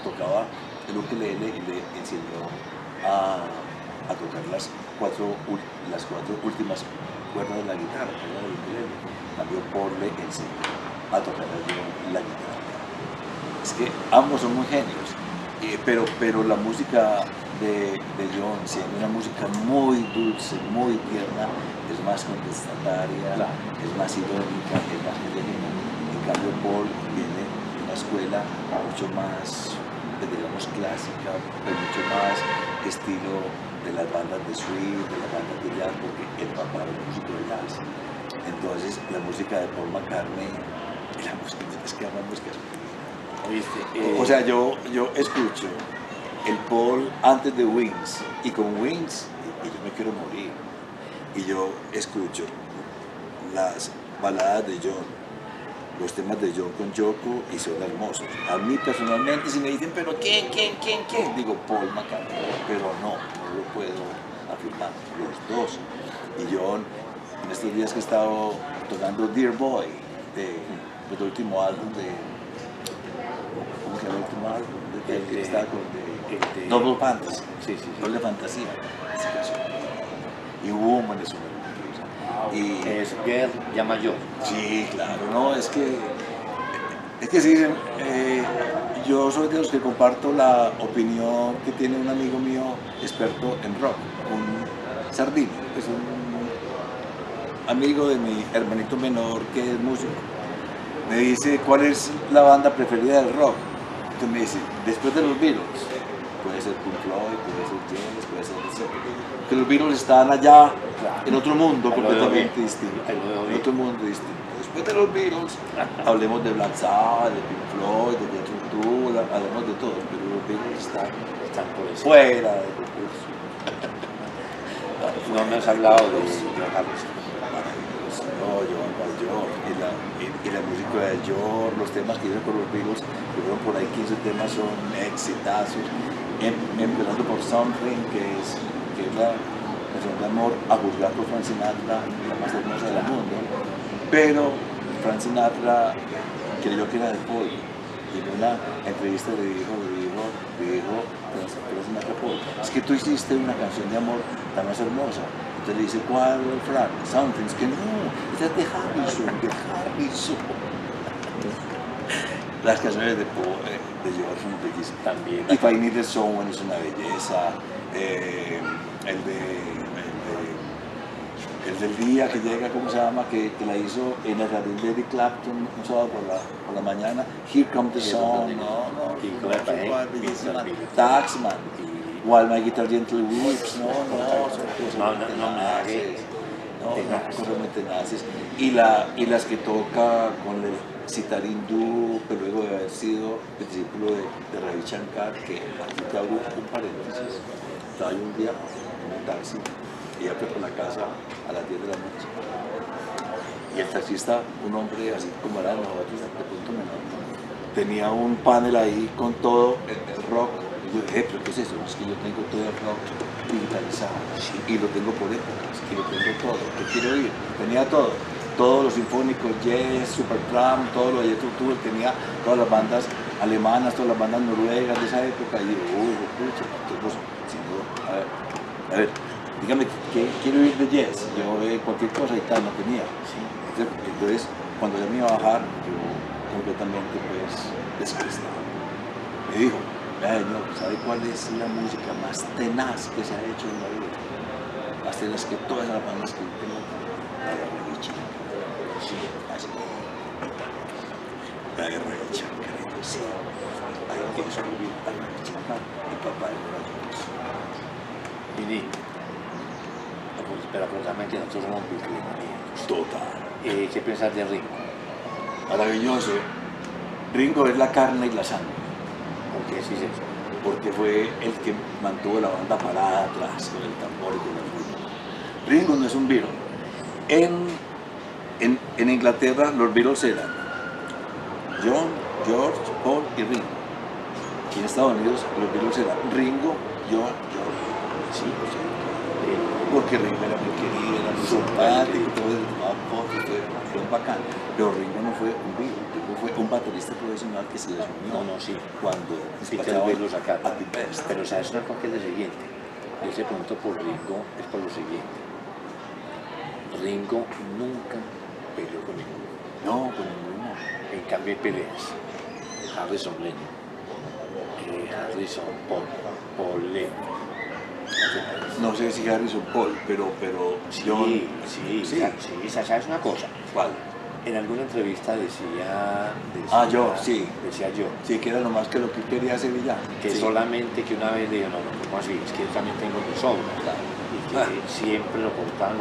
tocaba el ukelele y le enseñó a tocar las cuatro últimas cuerdas de la guitarra, que era el ukelele. También Paul le enseñó a tocar la guitarra. Es que ambos son muy genios, pero la música de John, siendo una música muy dulce, muy tierna, es más contestataria, Claro. es más irónica, es más genérica. En cambio Paul viene de una escuela mucho más, digamos, clásica, pero mucho más estilo de las bandas de swing, de las bandas de jazz, porque el papá era músico de jazz. Entonces la música de Paul McCartney, la música, es que ambas músicas. ¿Viste? O sea, yo escucho el Paul antes de Wings, y con Wings, y yo me quiero morir. Y yo escucho las baladas de John, los temas de John con Yoko, y son hermosos. A mí personalmente, si me dicen, pero ¿quién? Digo Paul McCartney, pero no lo puedo afirmar, los dos. Y John, en estos días que he estado tocando Dear Boy, del último álbum de... ¿Cómo se llama el último álbum? Que está con de Double Fantasy. Sí. Doble Fantasía. Esa canción. Y Woman es una cosa. Y Es Girl, ya mayor. sí, claro, no, es que sí, yo soy de los que comparto la opinión que tiene un amigo mío experto en rock, un Sardino, es un amigo de mi hermanito menor que es músico. Me dice, ¿cuál es la banda preferida del rock? Entonces me dice, después de los Beatles, puede ser Pink Floyd, puede ser James, puede ser etc. Que los Beatles están allá, en otro mundo Ahí lo veo completamente bien. distinto. Ahí lo veo En bien. otro mundo distinto. Después de los Beatles, hablemos de Black Sabbath, de Pink Floyd, de Jethro Tull, hablemos de todo, pero los Beatles están Están por eso. fuera de concurso. No me has hablado de George Harrison. Maravilloso, no, Joan Bayor, y la música de George, los temas que hizo con los Beatles, que fueron por ahí 15 temas, son exitazos, empezando por Something, que es la canción de amor a juzgar por Frank Sinatra, la más hermosa del mundo, pero Frank Sinatra creyó que era de Paul, y en una entrevista le dijo Frank Sinatra a Paul, es que tú hiciste una canción de amor tan más hermosa. Entonces le dice, ¿cuál, Frank? Something, es que no, esa es de Harrison. Las canciones de George son bellísimas. También. Y Find Me the Someone es una belleza. El del día que llega, ¿cómo se llama? Que la hizo en el jardín de Eric Clapton un sábado por la mañana. Here Comes the Sun. Y Clapton, Bellísima. Billy. Taxman. While My Guitar Gently Weeps. Son cosas No, muy no me hagas. tenaces. No, Tenaz. cosas muy tenaces. Y las que toca con el sitar hindú, pero luego de haber sido el discípulo de Ravi Shankar, que aquí te abro un paréntesis. Estaba yo un día en un taxi y ya fue por la casa a las 10 de la noche. Y el taxista, un hombre así como era de nosotros, de punto menor, tenía un panel ahí con todo el rock. Y yo dije, ¿pero qué es eso? Es que yo tengo todo el rock digitalizado y lo tengo por épocas y lo tengo todo. ¿Qué quiero oír? Tenía todo. todos los sinfónicos, Yes, Supertramp, todo lo de Jethro Tull, tenía todas las bandas alemanas, todas las bandas noruegas de esa época, y digo, uy, pucha, a ver, dígame, ¿qué quiero oír de Yes? Yo cualquier cosa y tal, no tenía. Entonces, cuando yo me iba a bajar, yo completamente pues descristado. Me dijo, vea señor, ¿sabe cuál es la música más tenaz que se ha hecho en la vida? Más tenaz que todas las bandas que yo tengo, la de Reggae Chancra. Sí, así. La de Reggae Chancra, sí. Hay que descubrir a Reggae Chancra, el papá de los Vini, pero acuérdame que nosotros somos bibliomaniacos. Total. ¿Qué piensas de Ringo? Maravilloso. Ringo es la carne y la sangre. ¿Por qué sí es eso? Porque fue el que mantuvo la banda parada atrás con el tambor y con el ritmo. Ringo no es un Beatle. En Inglaterra los Beatles eran John, George, Paul y Ringo. Y en Estados Unidos los Beatles eran Ringo, John, George. Sí, pues, porque Ringo era muy querido, era muy simpático, todo el tomaba fotos, fue bacán. Pero Ringo no fue un Beatle, Ringo fue un baterista profesional que se les unió. No, sí. Cuando Peter Bell lo sacaron. a The Best. Pero sabes una cosa que es lo siguiente. Yo te pregunto por Ringo, es por lo siguiente. Ringo nunca peleó con ninguno. No, con ninguno. En cambio hay peleas. Harrison Lennon, Harrison Paul Lennon. No sé si Harrison Paul, pero Sí, John. ¿sabes una cosa? ¿Cuál? En alguna entrevista decía yo, sí. Decía yo, Sí, que era nomás que lo que quería hacer y ya. que Sí. solamente que una vez le dijo, no, ¿cómo así? Es que yo también tengo mis obras. Y que siempre lo cortaban.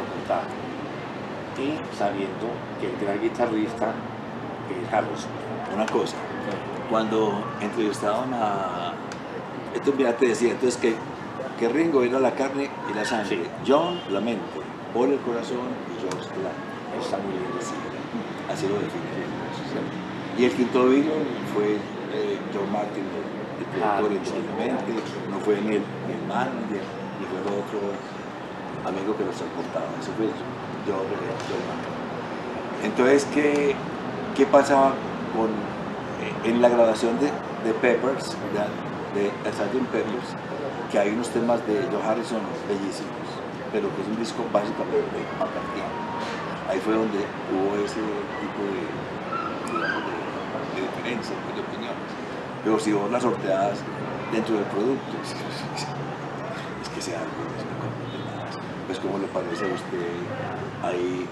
Y sabiendo que el gran guitarrista es Harrison. Una cosa, cuando entrevistaban a. Esto ya te decía, entonces que Ringo era la carne y la sangre, Sí. John la mente, Paul el corazón y George el alma. Está muy lindo. Sí, así lo define. Y el quinto Beatle fue John Martin, el productor indudablemente, no fue ni el manager, ni fue el otro amigo que los transportaba, eso fue John Martin. Entonces, ¿qué pasaba en la grabación de Peppers, de Sgt. Peppers, que hay unos temas de George Harrison bellísimos, pero que es un disco básicamente McCarthyano? Ahí fue donde hubo ese tipo de diferencias, de opiniones. Pero si vos las sorteadas dentro del producto, es que sea algo pues ¿cómo le parece a usted ahí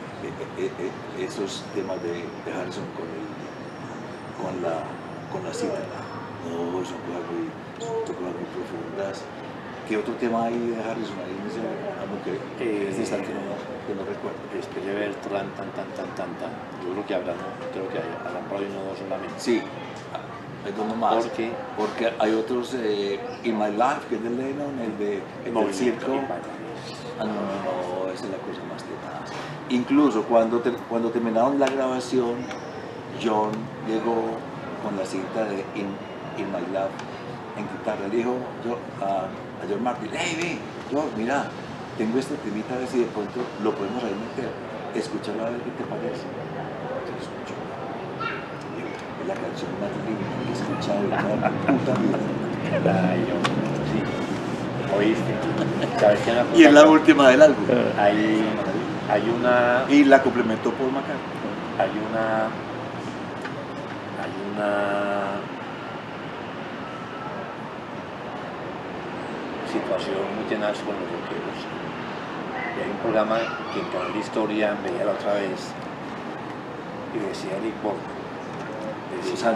esos temas de Harrison con la cítara? No, son cosas muy profundas. ¿Qué otro tema hay de Harrison ahí en ese álbum que en este instante que no recuerdo? Después de ver tan. Yo creo que habrán por ahí uno o dos solamente. Sí, hay uno más. ¿Por qué? Porque hay otros, In My Life, que es de Lennon, el del circo. No, esa es la cosa más tenaz. Incluso cuando terminaron la grabación, John llegó con la cinta de In My Life en guitarra. Le dijo a John Martin, hey, John, mira, tengo esta temita, a ver si de pronto lo podemos ahí meter, escúchalo a ver qué te parece. Entonces escucho. Es la canción más linda que he escuchado en toda mi puta vida. Ay, yo, sí. ¿Oíste? ¿Sabes qué? Y es la última del álbum. Hay una Y la complementó Paul McCartney. hay una situación muy tenaz con los rockeros. Y hay un programa que en Canal de Historia veía la otra vez y decía Eric Burke, decía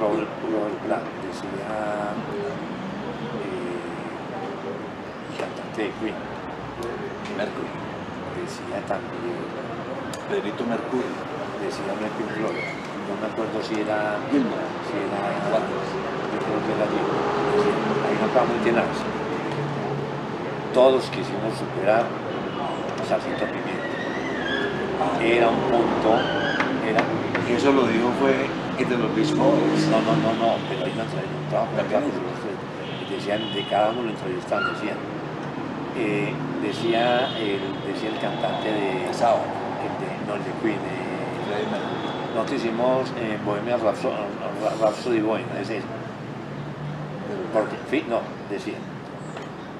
Robert Plant, decía el cantante de Queen, Mercury. decía también, Pedrito Mercury. decía Pink Floyd, no me acuerdo si era Gilmour. yo creo que era Gilmour. Hay una cosa muy tenaz. Todos quisimos superar Salsito Pimienta. Era un punto, Eso lo dijo fue el de los Beach Boys. no, pero hay un trabajo acá, y decían, de cada uno lo entrevistaban, decían, decía el cantante de Sao. el de Queen, nosotros hicimos Bohemian Rhapsody Bohemian, es eso. Porque, no, decía,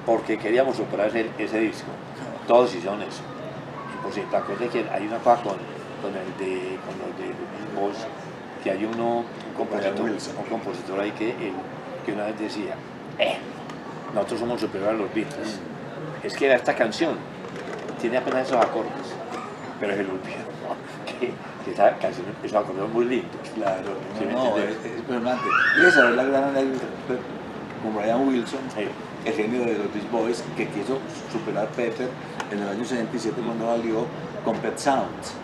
porque queríamos superar ese disco. Todos hicieron eso. Imposible. Acuérdense que hay una cosa con los de Bosch, que hay un compositor ahí que una vez decía, nosotros somos superiores a los Beatles. Es que esta canción tiene apenas esos acordes, pero se le olvidó que esa canción, esos acordes son muy lindos. Claro, ¿Sí me no, entiendes? es impresionante. Y esa es la gran anécdota con Brian Wilson, Sí. el genio de los Beach Boys, que quiso superar Pepper en el año 67 cuando salió con Pet Sounds.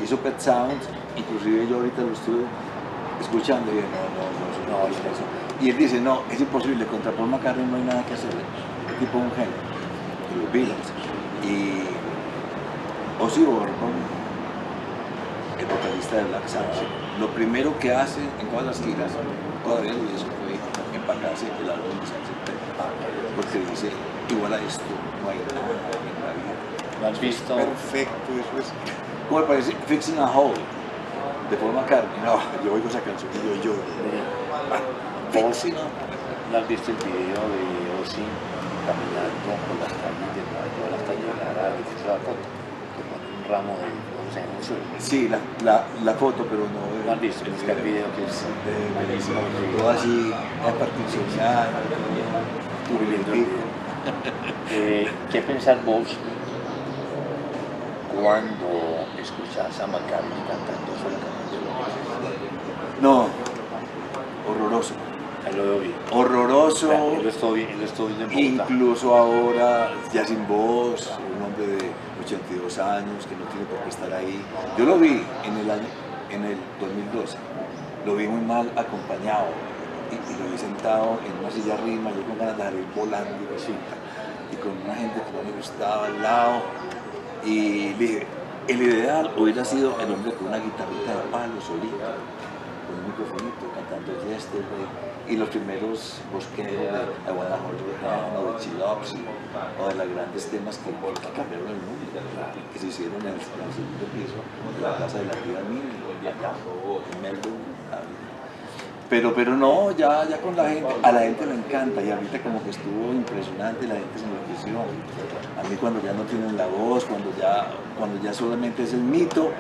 Hizo Pet Sounds, inclusive yo ahorita lo estuve escuchando y dije, no, es eso. Y él dice, no, es imposible, contra Paul McCartney no hay nada que hacer, el tipo es un genio, de los Beatles. Y Ozzy Osbourne, el vocalista de Black Sabbath, lo primero que hace en todas las giras, todavía lo hizo, fue empacarse el álbum de Sunset Baby, porque dice, igual a esto no hay nada en la vida. ¿Lo has visto? Perfecto, eso es. ¿Cómo me parece? Fixing a Hole, de Paul McCartney. No, yo oigo esa canción y yo lloro. Fixing a Hole. ¿No has visto el video de Ozzy caminando por las calles de Nueva York hasta llegar a la foto? Que pone un ramo de rosas en el suelo. Sí, la foto, pero no. ¿No has visto? Busca el video que es buenísimo. Todo así, es particional. muy lindo el video. ¿Qué pensás vos cuando escuchás a McCartney cantando solo canción? No, horroroso. Ahí lo veo bien. Horroroso. Él lo estoy viendo en Bogotá. Incluso ahora, ya sin voz, un hombre de 82 años que no tiene por qué estar ahí. Yo lo vi en el 2012, lo vi muy mal acompañado y lo vi sentado en una silla arriba, yo con ganas de salir volando y cosita, y con una gente que no me gustaba al lado. Y dije, el ideal hubiera sido el hombre con una guitarrita de palo solito, con un microfonito, cantando Yesterday, y los primeros bosqueros de I Wanna Hold Your Hand, o de Chill Ups, o de los grandes temas que cambiaron el mundo, que se hicieron en el segundo piso de la casa de la tía Mini, allá en Melbourne. Pero no, ya con la gente, a la gente le encanta, y ahorita como que estuvo impresionante, la gente se enloqueció. A mí cuando ya no tienen la voz, cuando ya solamente es el mito,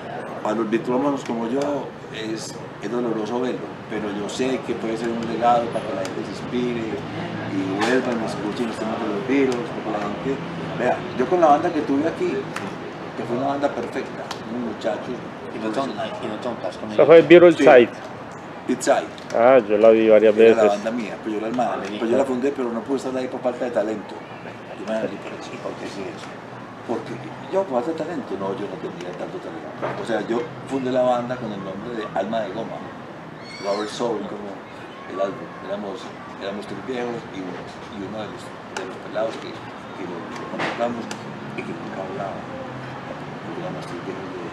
para los bitlómanos como yo es doloroso verlo, pero yo sé que puede ser un legado para que la gente se inspire y vuelvan y escuchen los temas de los Beatles, porque la gente, vea, yo con la banda que tuve aquí, que fue una banda perfecta, unos muchachos. Y no tontas con Esa fue Beatleside. Inside. Ah, yo la vi varias Era la veces. banda mía, pues yo la hermana, pues yo la fundé, pero no pude estar ahí por falta de talento. Yo me salí por eso. ¿Por qué sí eso? Porque yo por falta de talento, no, yo no tenía tanto talento. O sea, yo fundé la banda con el nombre de Alma de Goma, Rubber Soul, como el álbum. Éramos tres viejos y uno de los pelados que lo contratamos y que nunca hablaba. Porque éramos tres viejos de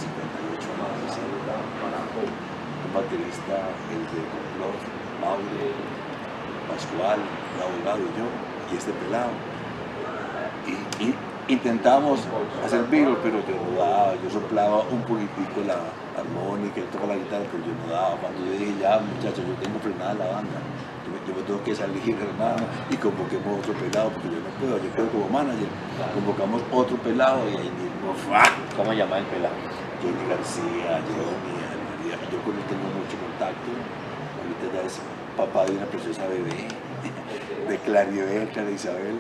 58 años, un baterista, el de Complot, Mauro, Pascual, un abogado y yo, y este pelado. Y intentamos hacer Beatles, pero yo no daba, yo soplaba un poquitico la armónica, él tocaba la guitarra, pero yo no daba. Cuando yo dije, ya muchachos, yo tengo frenada la banda, yo me tengo que salir, hermano, y convoquemos otro pelado, porque yo no puedo, yo quedo como manager. Convocamos otro pelado y ahí mismo, ¿Cómo llama el pelado? Johnny García, Johnny, María, yo con él tengo mucho contacto. Ahorita ya es papá de una preciosa bebé, de Claribel, Clara Isabel,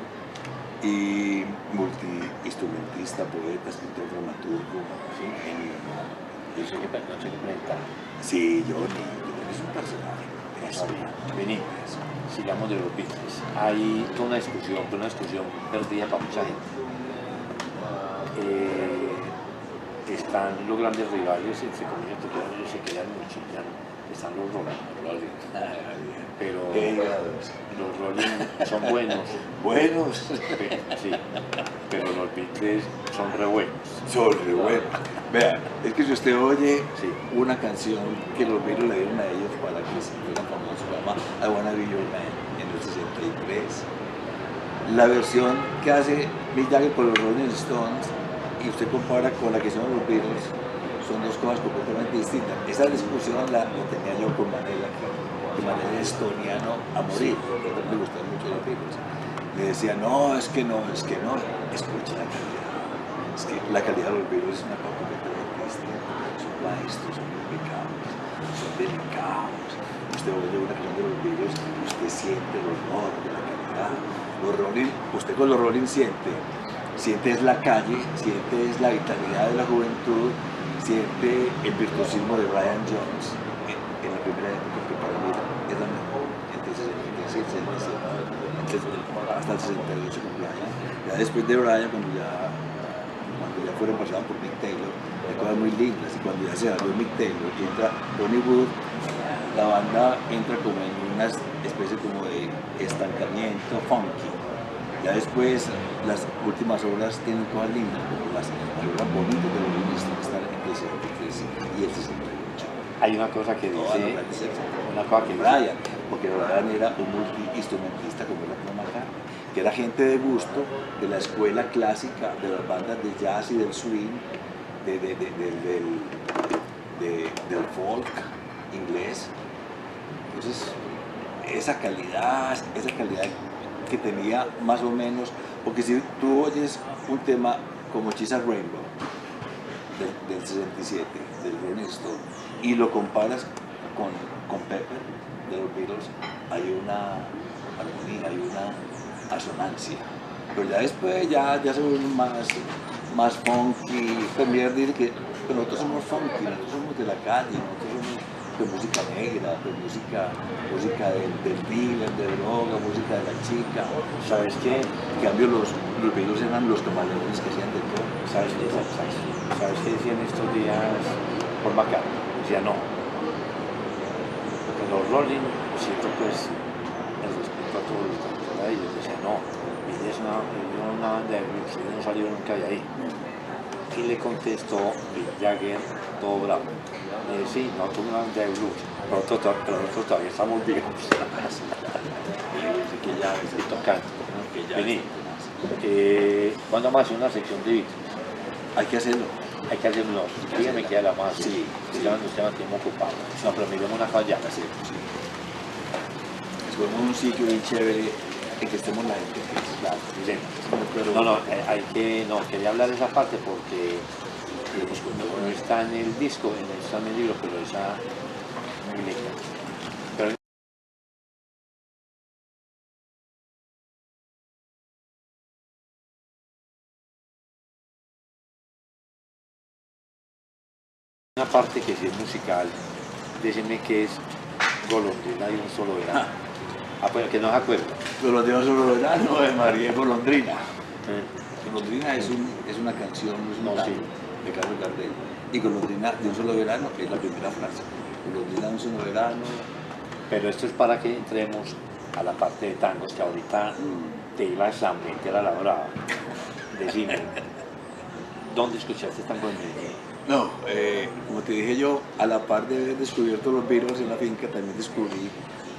y multiinstrumentista, poeta, escritor, dramaturgo, ¿sí? Genio. No sé qué presentar. Sí, Johnny es un personaje. Eso. Vení, sigamos de los Beatles. Hay toda una discusión perdida para mucha gente. Están los grandes rivales, entre comillas, porque ellos se quedan mucho, ya no. Están los Rolling, pero los Rolling son buenos. Buenos. Sí, pero los Beatles son re buenos. Son re buenos. Vean, es que si usted oye Sí. una canción que los Beatles le dieron a ellos para que se fueran famosos, se llama I Wanna Be Your Man, en el 63. la versión que hace Mick Jagger con los Rolling Stones y usted compara con la que hicieron los Beatles, son dos cosas completamente distintas. Esa discusión la tenía yo con Manela, que Manela es estoniano a morir, porque a mí me gustan mucho los Beatles. Le decía, no, es que no, escucha la calidad. Es que la calidad de los Beatles es una cosa completamente distinta. Son maestros, son complicados, son delicados. Usted oye una canción de los Beatles, usted siente el olor de la calidad. Los Rolling, usted con los Rolling siente es la calle, siente es la vitalidad de la juventud, siente el virtuosismo de Brian Jones en la primera época, que para mí es la mejor, entonces hasta el 68 con Brian. Ya después de Brian, cuando ya fueron pasados por Mick Taylor, hay cosas muy lindas, y cuando ya se salió Mick Taylor y entra Ronnie Wood, la banda entra como en una especie como de estancamiento funky. Ya después, las últimas obras tienen cosas lindas, como las obras bonitas de los Rolling que están entre el 63 y el 68. Hay una cosa que dice, Brian, porque Brian era un multiinstrumentista como era Paul McCartney, que era gente de gusto de la escuela clásica, de las bandas de jazz y del swing, del folk inglés. Entonces, esa calidad que tenía más o menos, porque si tú oyes un tema como She's a Rainbow del 67, del Rolling Stone, y lo comparas con Pepper de los Beatles, hay una armonía, hay una asonancia. Pero ya después ya se vuelven más funky. Premier dice que nosotros somos funky, nosotros somos de la calle, nosotros somos de música negra, de música del dealer, de droga, música de la chica. ¿Sabes qué? En cambio los Beatles eran los camaleones que hacían de todo. ¿Sabes qué decían estos días por McCartney? Decía no. Porque los Rolling, siento pues el respeto a todos los cantantes de ellos, decía no, ella es una banda de blues, ellos no salieron nunca de ahí. Y le contestó Mick Jagger, todo bravo. Sí, no, tú una banda de blues, pero nosotros todavía estamos viejos. Que ya Y tocando. Vení, ¿cuándo vamos a hacer una sección de Beatles? hay que hacerlo. Hay que hacer unos, dígame que la más. Sí, Ya no estamos tiempo ocupado. No, pero miremos una falla. Sí. Escogemos un sitio bien chévere en que estemos la gente. Claro, miremos. Pero No, quería hablar de esa parte porque no está en el disco, está en el libro, pero esa muy linda. Pero una parte que sí es musical, decime que es Golondrina y un solo verano. Pues que no se acuerda. Golondrina solo verano de María Golondrina. Golondrina es una canción, no es un No, tango sí. de Carlos Gardel. Y Golondrina de un solo verano es la primera frase. Golondrina de un solo verano. Pero esto es para que entremos a la parte de tangos que ahorita te ibas a meter a la brava. Decime, ¿dónde escuchaste tango en Medellín? No, como te dije yo, a la par de haber descubierto los Beatles en la finca, también descubrí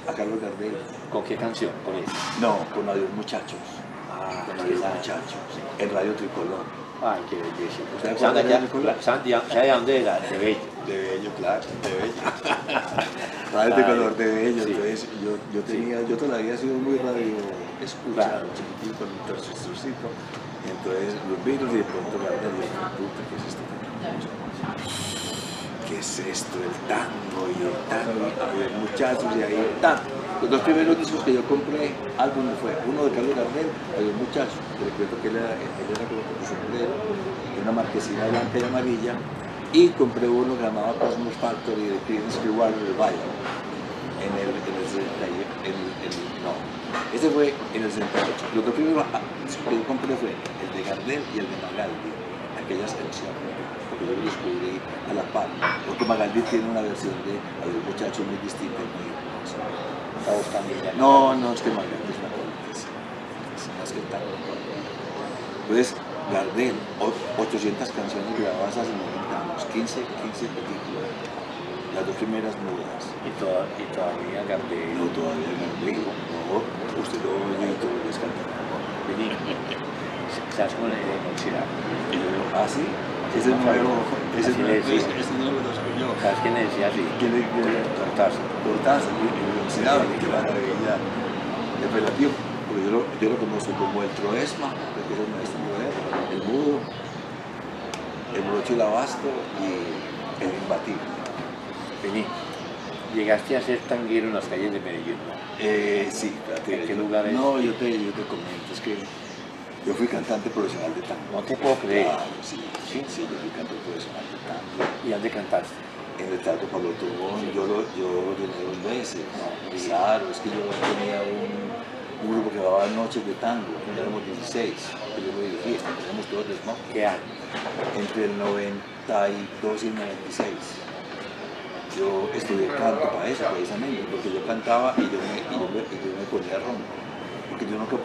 a Carlos Gardel. ¿Con qué canción? ¿Con esa? No, con Adiós Muchachos. Ah, Con Adiós Muchachos. En Radio Tricolor. Ay, qué belleza. ¿Usted acuerda de Radio Tricolor? ¿Sabe de dónde era? De Bello. De Bello, claro, de Bello. Radio Tricolor de Bello. Sí. Entonces, yo todavía he sido muy radio escuchado, Claro. chiquitito, con un transistorcito. Entonces, los Beatles y de pronto Gardel y yo, puta, ¿qué es esto? ¿Qué es esto? El tango y los muchachos y ahí está. Los dos primeros discos que yo compré, álbumes fue uno de Carlos Gardel, los muchachos, que recuerdo que él era como con su sombrero, y una marquesina blanca y amarilla, y compré uno que llamaba Cosmos Factory de Creedence Clearwater Revival en el 60, no, ese fue en el 68. Los dos primeros que yo compré fue el de Gardel y el de Magaldi, aquellas canciones, porque yo lo descubrí a la par, porque Magaldi tiene una versión de Adiós Muchachos muy distinta y muy hermosa. No, es que Magaldi es una cosa, es más que el tango. Entonces, Gardel, 800 canciones grabadas hace 90 años, 15 películas. las 2 primeras mudas. Y todavía Gardel. No, todavía Gardel. No, usted lo oye y todo es cantar. Vení. ¿Sabes cómo le conocía? Ah, sí. Ese nuevo, ese Así le decía. no lo conozco yo. ¿Sabes quién le decía así? ¿Quién le Cortázar. Cortázar? Qué maravilla. El relativo, porque yo lo conozco como el Troesma, que es el maestro moderno, el mudo, el broche y el abasto y el imbatible. Vení. Llegaste a ser tanguero en las calles de Medellín, ¿no? Sí, espérate. ¿En qué lugar es? No, yo te comento, es que yo fui cantante profesional de tango. No te puedo creer. Claro, sí, yo fui cantante profesional de tango. ¿Y dónde cantaste? En el Teatro Pablo Tobón, yo llené 2 veces. Claro, es que yo tenía un grupo que llamaba Noches de Tango, éramos 16, que yo lo dirigía, éramos todos de Smoke. ¿Qué año? Entre el 92 y el 96. Yo estudié canto para eso, precisamente, porque yo cantaba y yo me ponía ronco. Porque yo nunca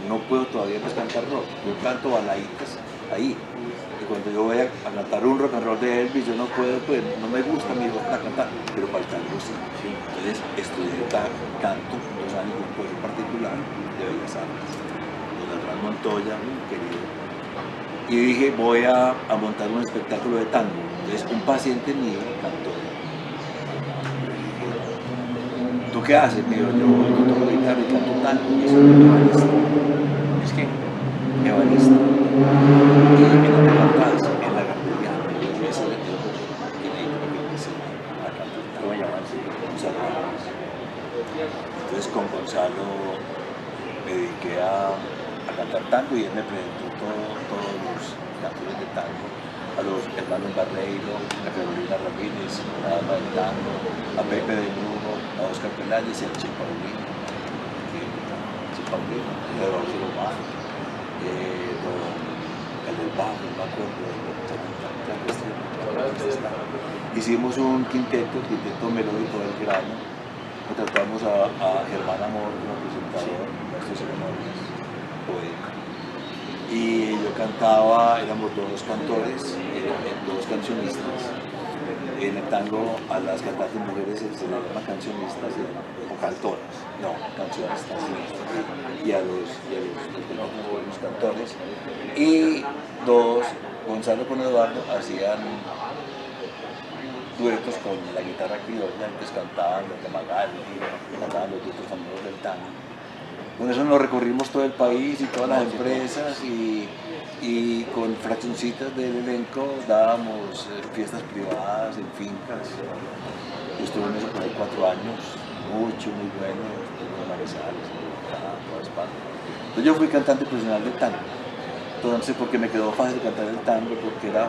no puedo todavía pues cantar rock, yo canto baladitas ahí. Y cuando yo voy a cantar un rock and roll de Elvis, yo no puedo, pues no me gusta mi voz para cantar, pero para el tango sí. Entonces estudié canto 2 años en un pueblo particular de Bellas Artes, don Hernán Montoya, muy querido. Y dije, voy a montar un espectáculo de tango. Entonces un paciente mío cantó. ¿Tú qué haces? Me dijo, yo toco guitarra y canto tango. Y soy ebanista. ¿Es que? Ebanista. Y en donde cantas, en la Gardeliana. Y ese es el que me dijo que me enseñó a cantar tango. ¿Cómo llamarse? Gonzalo Ramos. Entonces con Gonzalo me dediqué a cantar tango y él me presentó todos los cantores de tango. A los hermanos Barreiro, a Carolina Ramírez, a Alba del Tango, a Pepe de Bruno, a Oscar Peláez y a Che Paulino, Eduardo Román, el del Bajo, no me acuerdo, hicimos un quinteto melódico del grano, contratamos a Germán Amor como presentador, maestro de ceremonias, poeta. Y yo cantaba, éramos 2 cantores, 2 cancionistas. En el tango a las cantantes mujeres se les llama cancionistas o cantoras, no, cancionistas. Y a los cantores. Y 2, Gonzalo con Eduardo, hacían duetos con la guitarra criolla, entonces cantaban los de Magali, cantaban los duetos famosos del tango. Con eso nos recorrimos todo el país y todas las empresas y con fraccioncitas del elenco dábamos fiestas privadas en fincas. Yo estuve en eso por ahí 4 años, muy bueno, en Manizales, en Bogotá, en toda España. Entonces yo fui cantante profesional de tango. Entonces porque me quedó fácil cantar el tango porque era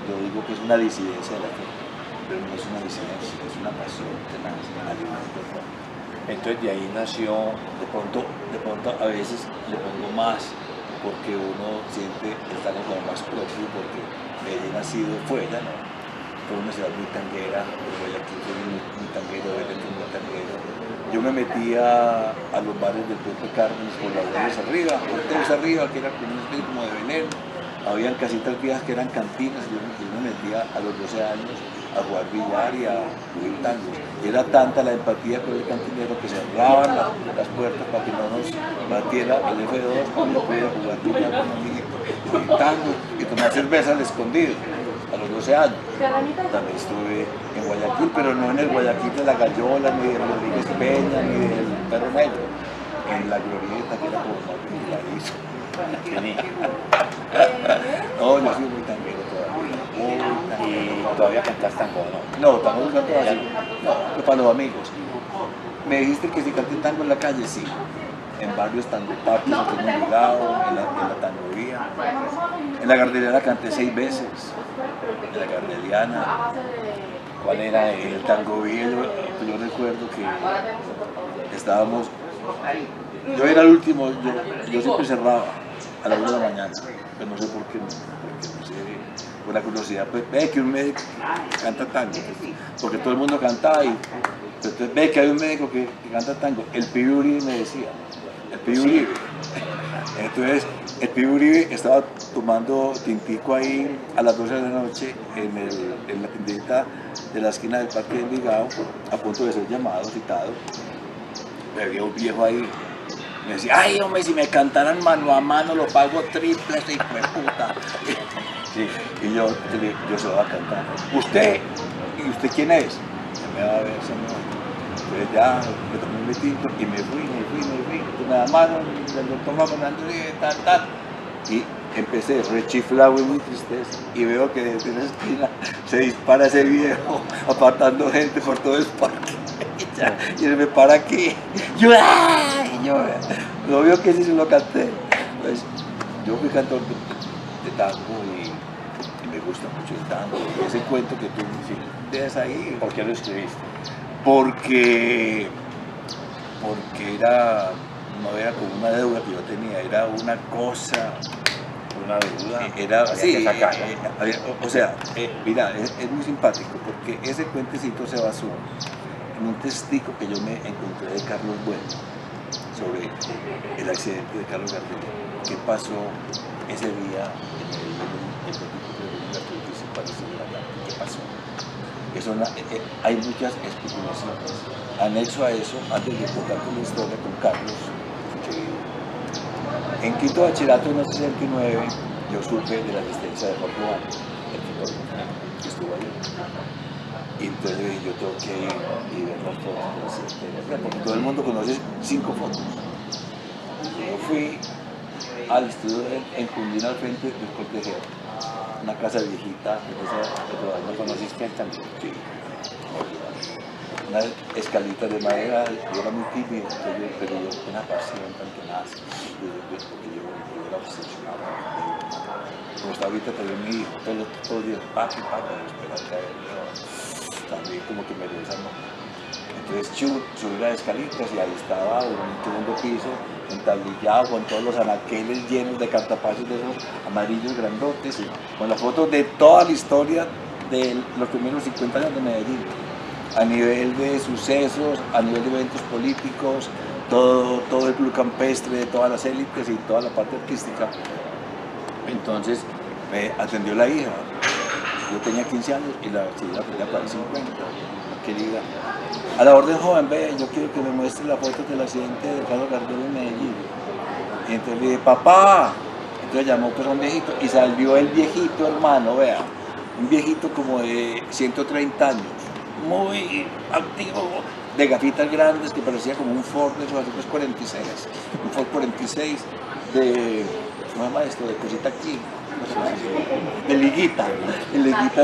yo digo que es una disidencia de la fe, pero no es una disidencia, es una pasión tenaz, alimento el fondo. Entonces de ahí nació. De pronto a veces le pongo más porque uno siente el tango como más propio porque Medellín ha sido fuera, ¿no? Fue una ciudad muy tanguera, Guayaquil fue muy tanguero, Belén fue muy tanguero. Yo me metía a los bares del Puente Cárdenas por las hoteles arriba, que era como una especie como de Belén. Habían casitas viejas que eran cantinas y yo me metía a los 12 años a jugar billar y a jugar tangos. Y era tanta la empatía con el cantinero que cerraban las puertas para que no nos batiera el F2 cuando yo podía jugar billar con un amiguito y tango y tomar cerveza al escondido a los 12 años. También estuve en Guayaquil, pero no en el Guayaquil de la Gallola, ni de Rodríguez Peña, ni del Perro Negro, en la Glorieta, que era como más vigiladito. No, yo soy muy tanguero todavía. ¿Y todavía cantas tango o no? No, tango no canto así. No, para los amigos. Me dijiste que si canté tango en la calle, sí. En varios tango parques, en el Ligado, en la tangovía. En la Gardeliana canté 6 veces. En la Gardeliana. ¿Cuál era En el tangovía yo recuerdo que estábamos. Yo era el último, yo siempre cerraba a las 1 de la mañana, pero no sé por qué, no sé, por la curiosidad, pues ve que un médico canta tango, porque todo el mundo cantaba y entonces ve que hay un médico que canta tango, el Pibe Uribe me decía, el Pibe Uribe. Entonces, el Pibe Uribe estaba tomando tintico ahí a las 12 de la noche en la tiendita de la esquina del Parque del Envigado, a punto de ser llamado, citado. Había un viejo ahí. Me decía, ay, hombre, si me cantaran mano a mano, lo pago triple, ese hijo de puta. Sí, y yo se lo voy a cantar. ¿Usted? ¿Y usted quién es? Ya me va a ver, señor. Entonces ya me tomé un tinto y me fui. Entonces me da mano, el doctor va mandando tal. Y empecé rechiflado en mi tristeza. Y veo que desde la esquina se dispara ese viejo, apartando gente por todo el parque. Y se me para aquí. Yo, lo veo que sí se lo canté. Pues, yo fui cantor de tango y me gusta mucho el tango. Y ese cuento que tú tienes ahí. ¿Por qué lo escribiste? Porque no era como una deuda que yo tenía, era una cosa. Una deuda. Era, sí, que sacarla. o sea, mira, es muy simpático porque ese cuentecito se basó en un testigo que yo me encontré de Carlos Bueno sobre el accidente de Carlos Gardel. ¿Qué pasó ese día en el ¿Qué pasó? Hay muchas especulaciones. Anexo a eso, antes de contar la historia con Carlos, en quinto bachillerato en el 69, yo supe de la asistencia de Jorge Juan, el fotógrafo que estuvo allí. Y entonces yo tengo que ir y ver las fotos de la asistencia, porque todo el mundo conoce 5 fotos. Yo fui al estudio en Jundín al frente del Cortejero, una casa viejita, ¿No conociste también? Sí. Una escalita de madera, yo era muy tímido, pero yo una pasión tan tenaz, porque yo era obsesionado. Como está ahorita también mi hijo, todos los días, papi, espera caer, también como que me lo desarmó. Entonces subí las escalitas y ahí estaba en un segundo piso, entablillado con todos los anaqueles llenos de cartapacios de esos amarillos grandotes, con las fotos de toda la historia de los primeros 50 años de Medellín, a nivel de sucesos, a nivel de eventos políticos, todo el club campestre, de todas las élites y toda la parte artística. Entonces me atendió la hija, yo tenía 15 años y la señora tenía para 50, querida. A la orden joven, ve, yo quiero que me muestre la foto del accidente de Carlos Gardel en Medellín. Y entonces le dije, papá. Entonces llamó pues a un viejito y salió el viejito, hermano, vea, un viejito como de 130 años, muy activo, de gafitas grandes que parecía como un Ford de esos años 46, un Ford 46 de, ¿cómo se llama esto? De cosita aquí. De liguita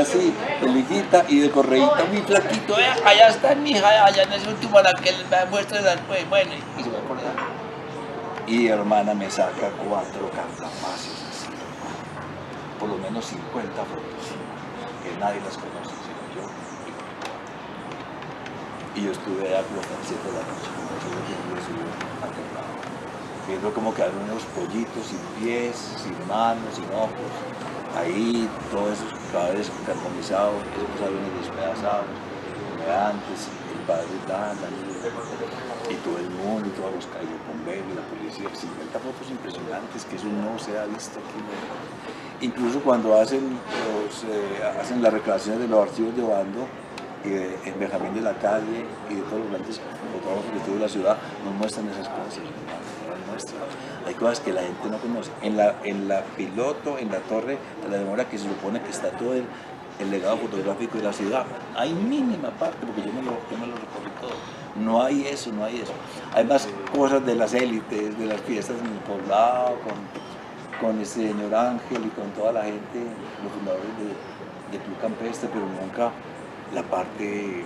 así, de liguita y de correíta muy flaquito, allá está mi hija, allá en ese último a la que me muestre después, bueno, y se va por allá. Y hermana me saca 4 cartapacios así, por lo menos 50 fotos, que nadie las conoce, sino yo. Y yo estuve allá hasta las 7 de la noche, viendo como quedaron unos pollitos sin pies, sin manos, sin ojos, ahí todos esos cadáveres carbonizados, esos aviones despedazados, antes, el padre y todo el mundo, y todos los bomberos, la policía, 50 fotos impresionantes, que eso no se ha visto aquí. Incluso cuando hacen las recreaciones de los archivos de Bando, en Benjamín de la Calle y de todos los grandes fotógrafos que tuvo la ciudad, nos muestran esas cosas. Hay cosas que la gente no conoce. En la piloto, en la torre de la demora, que se supone que está todo el legado fotográfico de la ciudad, hay mínima parte, porque yo me lo recorrí todo. No hay eso. Hay más cosas de las élites, de las fiestas en el poblado, con el señor Ángel y con toda la gente, los fundadores de Club Campestre, pero nunca la parte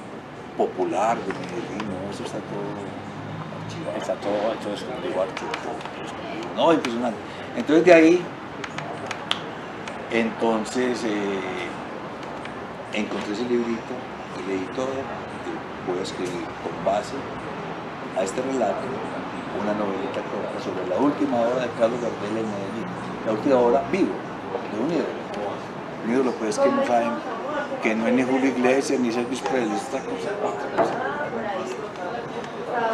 popular de Medellín, ¿no? Eso está todo archivado. Está todo escondido. No, impresionante. Entonces de ahí, encontré ese librito y leí todo. Y voy a escribir con base a este relato una novelita corta sobre la última hora de Carlos Gardel en Medellín. La última hora vivo, de un ídolo. Un ídolo pues que no saben, que no es ni Julio Iglesias ni Elvis Presley, otra cosa.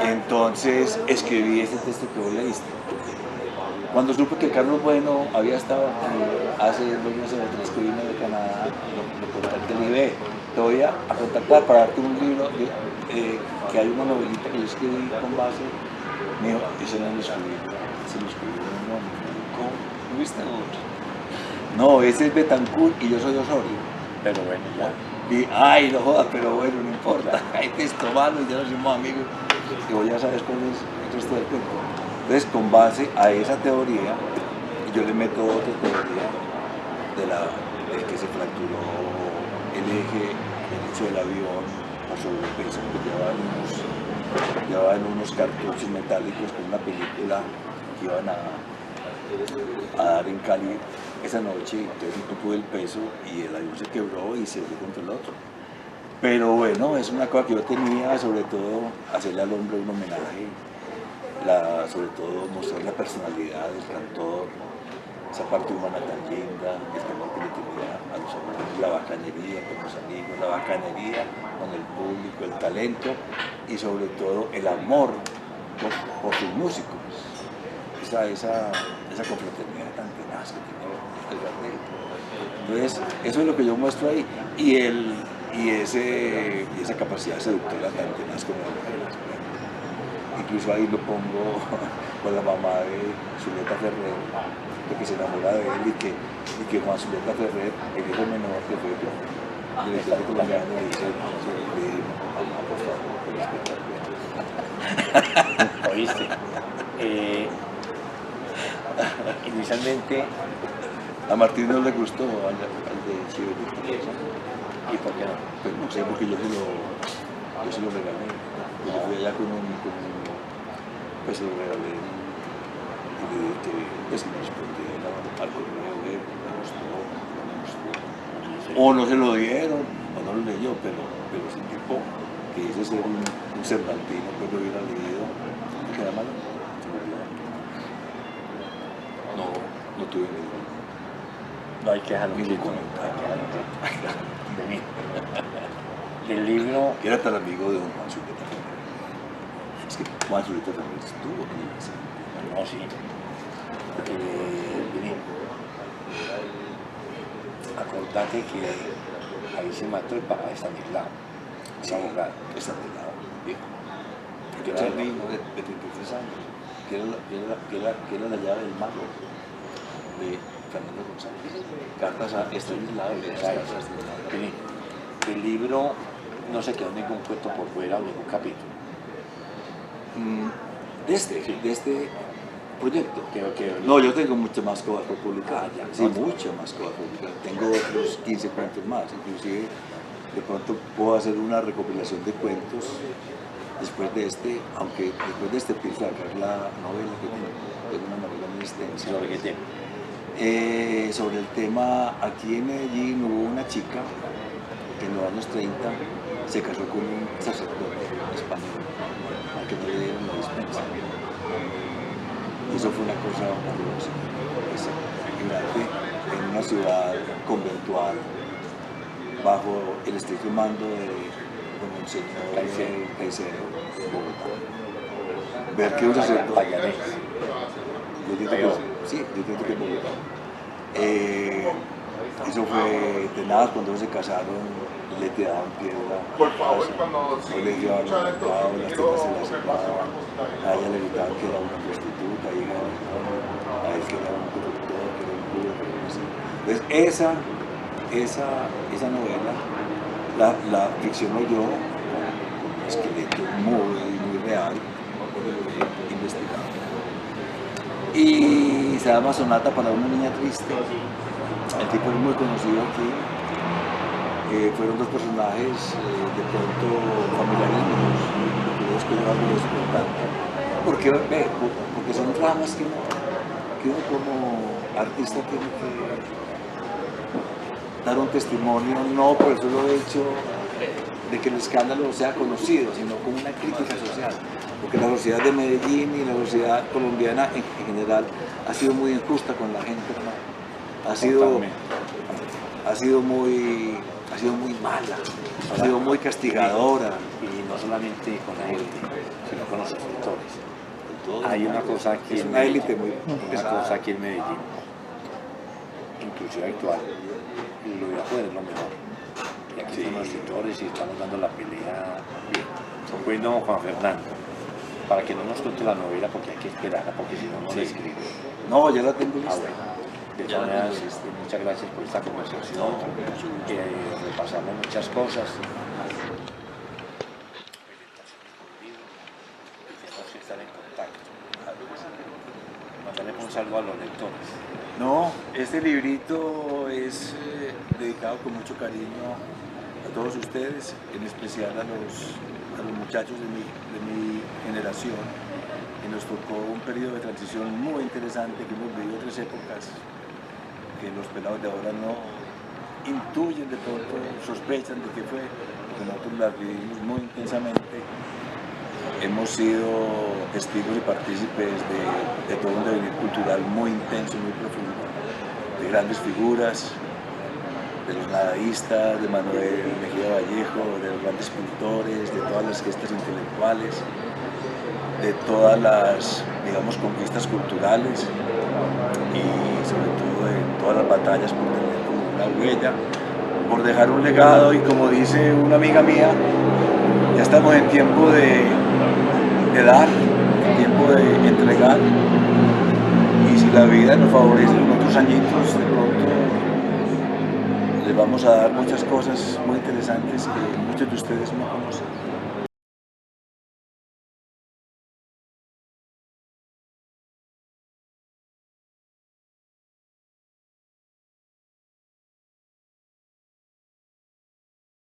Entonces escribí ese texto que vos leíste. Cuando supe que Carlos Bueno había estado aquí hace 2 meses o 3 que vino de Canadá, lo contacté y le dije, te voy a contactar para darte un libro que hay una novelita que yo escribí con base. Me dijo, eso no lo escribí, se lo escribí un hombre. ¿Cómo? ¿Viste otro? No, ese es Betancourt y yo soy Osorio. Pero bueno, ya. Y, ay, no jodas, pero bueno, no importa. Hay texto malo y ya nos hicimos amigos. Digo, ya sabes cuál es el resto del cuento. Entonces, con base a esa teoría, yo le meto otra teoría del que se fracturó el eje derecho del avión por sobrepeso, que llevaban unos cartuchos metálicos con una película que iban a dar en Cali esa noche. Entonces no tuve el peso y el avión se quebró y se dio contra el otro. Pero bueno, es una cosa que yo tenía, sobre todo hacerle al hombre un homenaje, sobre todo mostrar la personalidad del cantor, esa parte humana tan linda, el temor que le tenía a los amigos, la bacanería con los amigos, la bacanería con el público, el talento y sobre todo el amor por sus músicos, esa confraternidad tan tenaz que tiene el Gardel. Entonces, eso es lo que yo muestro ahí y esa capacidad seductora tan tenaz como las mujeres. Incluso ahí lo pongo con la mamá de Zuleta Ferrer, que se enamora de él y que Juan Zuleta Ferrer, el hijo menor que fue director de colombiano, le dice, mamá, por favor, por respetar. ¿Oíste? Inicialmente, A Martín no le gustó, al de Chiverito. ¿y por qué no? Pues no sé, porque yo se lo regalé. Yo fui allá pues se lo regalé y le dije que pues, me respondiera al correo de me gustó, no me gustó. O no se lo dieron, o no lo leyó, pero ese tipo que dice ser un cervantino, pues lo hubiera leído, me queda mal. No tuve ningún. No hay que dejarlo Ningún quieto. comentario. Vení. Del libro, Que era tan amigo de don Juan Zuleta Ferrer. Es que Juan Zuleta Ferrer estuvo en el examen. no, sí. Vení. Acordate que ahí se mató el papá de Stanislao, el abogado. Está de lado, viejo. Que era el niño de 33 años, que era la llave del mago de Fernando González. Cartas a Estanislao y las cartas a Estanislao. Vení. El libro no se quedó ningún cuento por fuera o ningún capítulo. De este proyecto. Que No, yo tengo muchas más cosas por publicar. ya, Sí, ¿no? muchas más cosas por publicar. Tengo otros 15 cuentos más. Inclusive, de pronto puedo hacer una recopilación de cuentos después de este, aunque después de este pienso sacar la novela que tengo una novela muy extensa. ¿Sobre qué tema? Sobre el tema, aquí en Medellín hubo una chica que en los años 30 se casó con un sacerdote español, al que no le dieron la dispensa. Y eso fue una cosa horrorosa, grande, en una ciudad conventual, bajo el estricto mando de Monseñor Caicedo, Bogotá. Ver que un sacerdote... Payanés. Yo siento que es Bogotá. Eso fue tenaz cuando se casaron, le tiraban piedra. Por favor, cuando no le llevaban al mercado, las tetas se las sacaban. A ella le gritaban que era una prostituta, y a él que era un corruptor, que era un cura, que era así. Entonces esa novela la ficciono yo con un esqueleto muy real, investigado. Y se llama Sonata para una niña triste. El tipo es muy conocido aquí. Fueron dos personajes de pronto familiares míos, los que yo hago es importante. Porque son dramas que uno como artista tiene que dar un testimonio, no por el solo hecho de que el escándalo sea conocido, sino como una crítica social. Porque la sociedad de Medellín y la sociedad colombiana en general ha sido muy injusta con la gente, ¿no? Ha sido muy mala, ha sido muy castigadora. Y no solamente con la gente, sino con los escritores. todo. Hay una cosa aquí Es en una Medellín, élite muy una cosa aquí en Medellín, inclusive actual, lo de afuera es lo mejor. Y aquí Sí. son los escritores y estamos dando la pelea. Bueno, Juan Fernando, para que no nos cuente la novela porque hay que esperarla, porque si no, no la escribe. No, ya la tengo lista. Bueno. De Ya todas la maneras, tengo lista. muchas gracias por esta conversación. Repasamos muchas cosas. Tenemos que estar en contacto. Mandarle un saludo a los lectores. No, este librito es dedicado con mucho cariño a todos ustedes, en especial a los muchachos de mi generación, que nos tocó un periodo de transición muy interesante, que hemos vivido otras épocas que los pelados de ahora no intuyen, de pronto sospechan de qué fue, porque nosotros las vivimos muy intensamente. Hemos sido testigos y partícipes de todo un devenir cultural muy intenso, muy profundo, de grandes figuras, de los nadaístas, de Manuel Mejía Vallejo, de los grandes pintores, de todas las gestas intelectuales, de todas las, digamos, conquistas culturales y sobre todo de todas las batallas por tener como una huella, por dejar un legado y como dice una amiga mía, ya estamos en tiempo de dar, en tiempo de entregar y si la vida nos favorece en otros añitos, de pronto les vamos a dar muchas cosas muy interesantes que muchos de ustedes no conocen.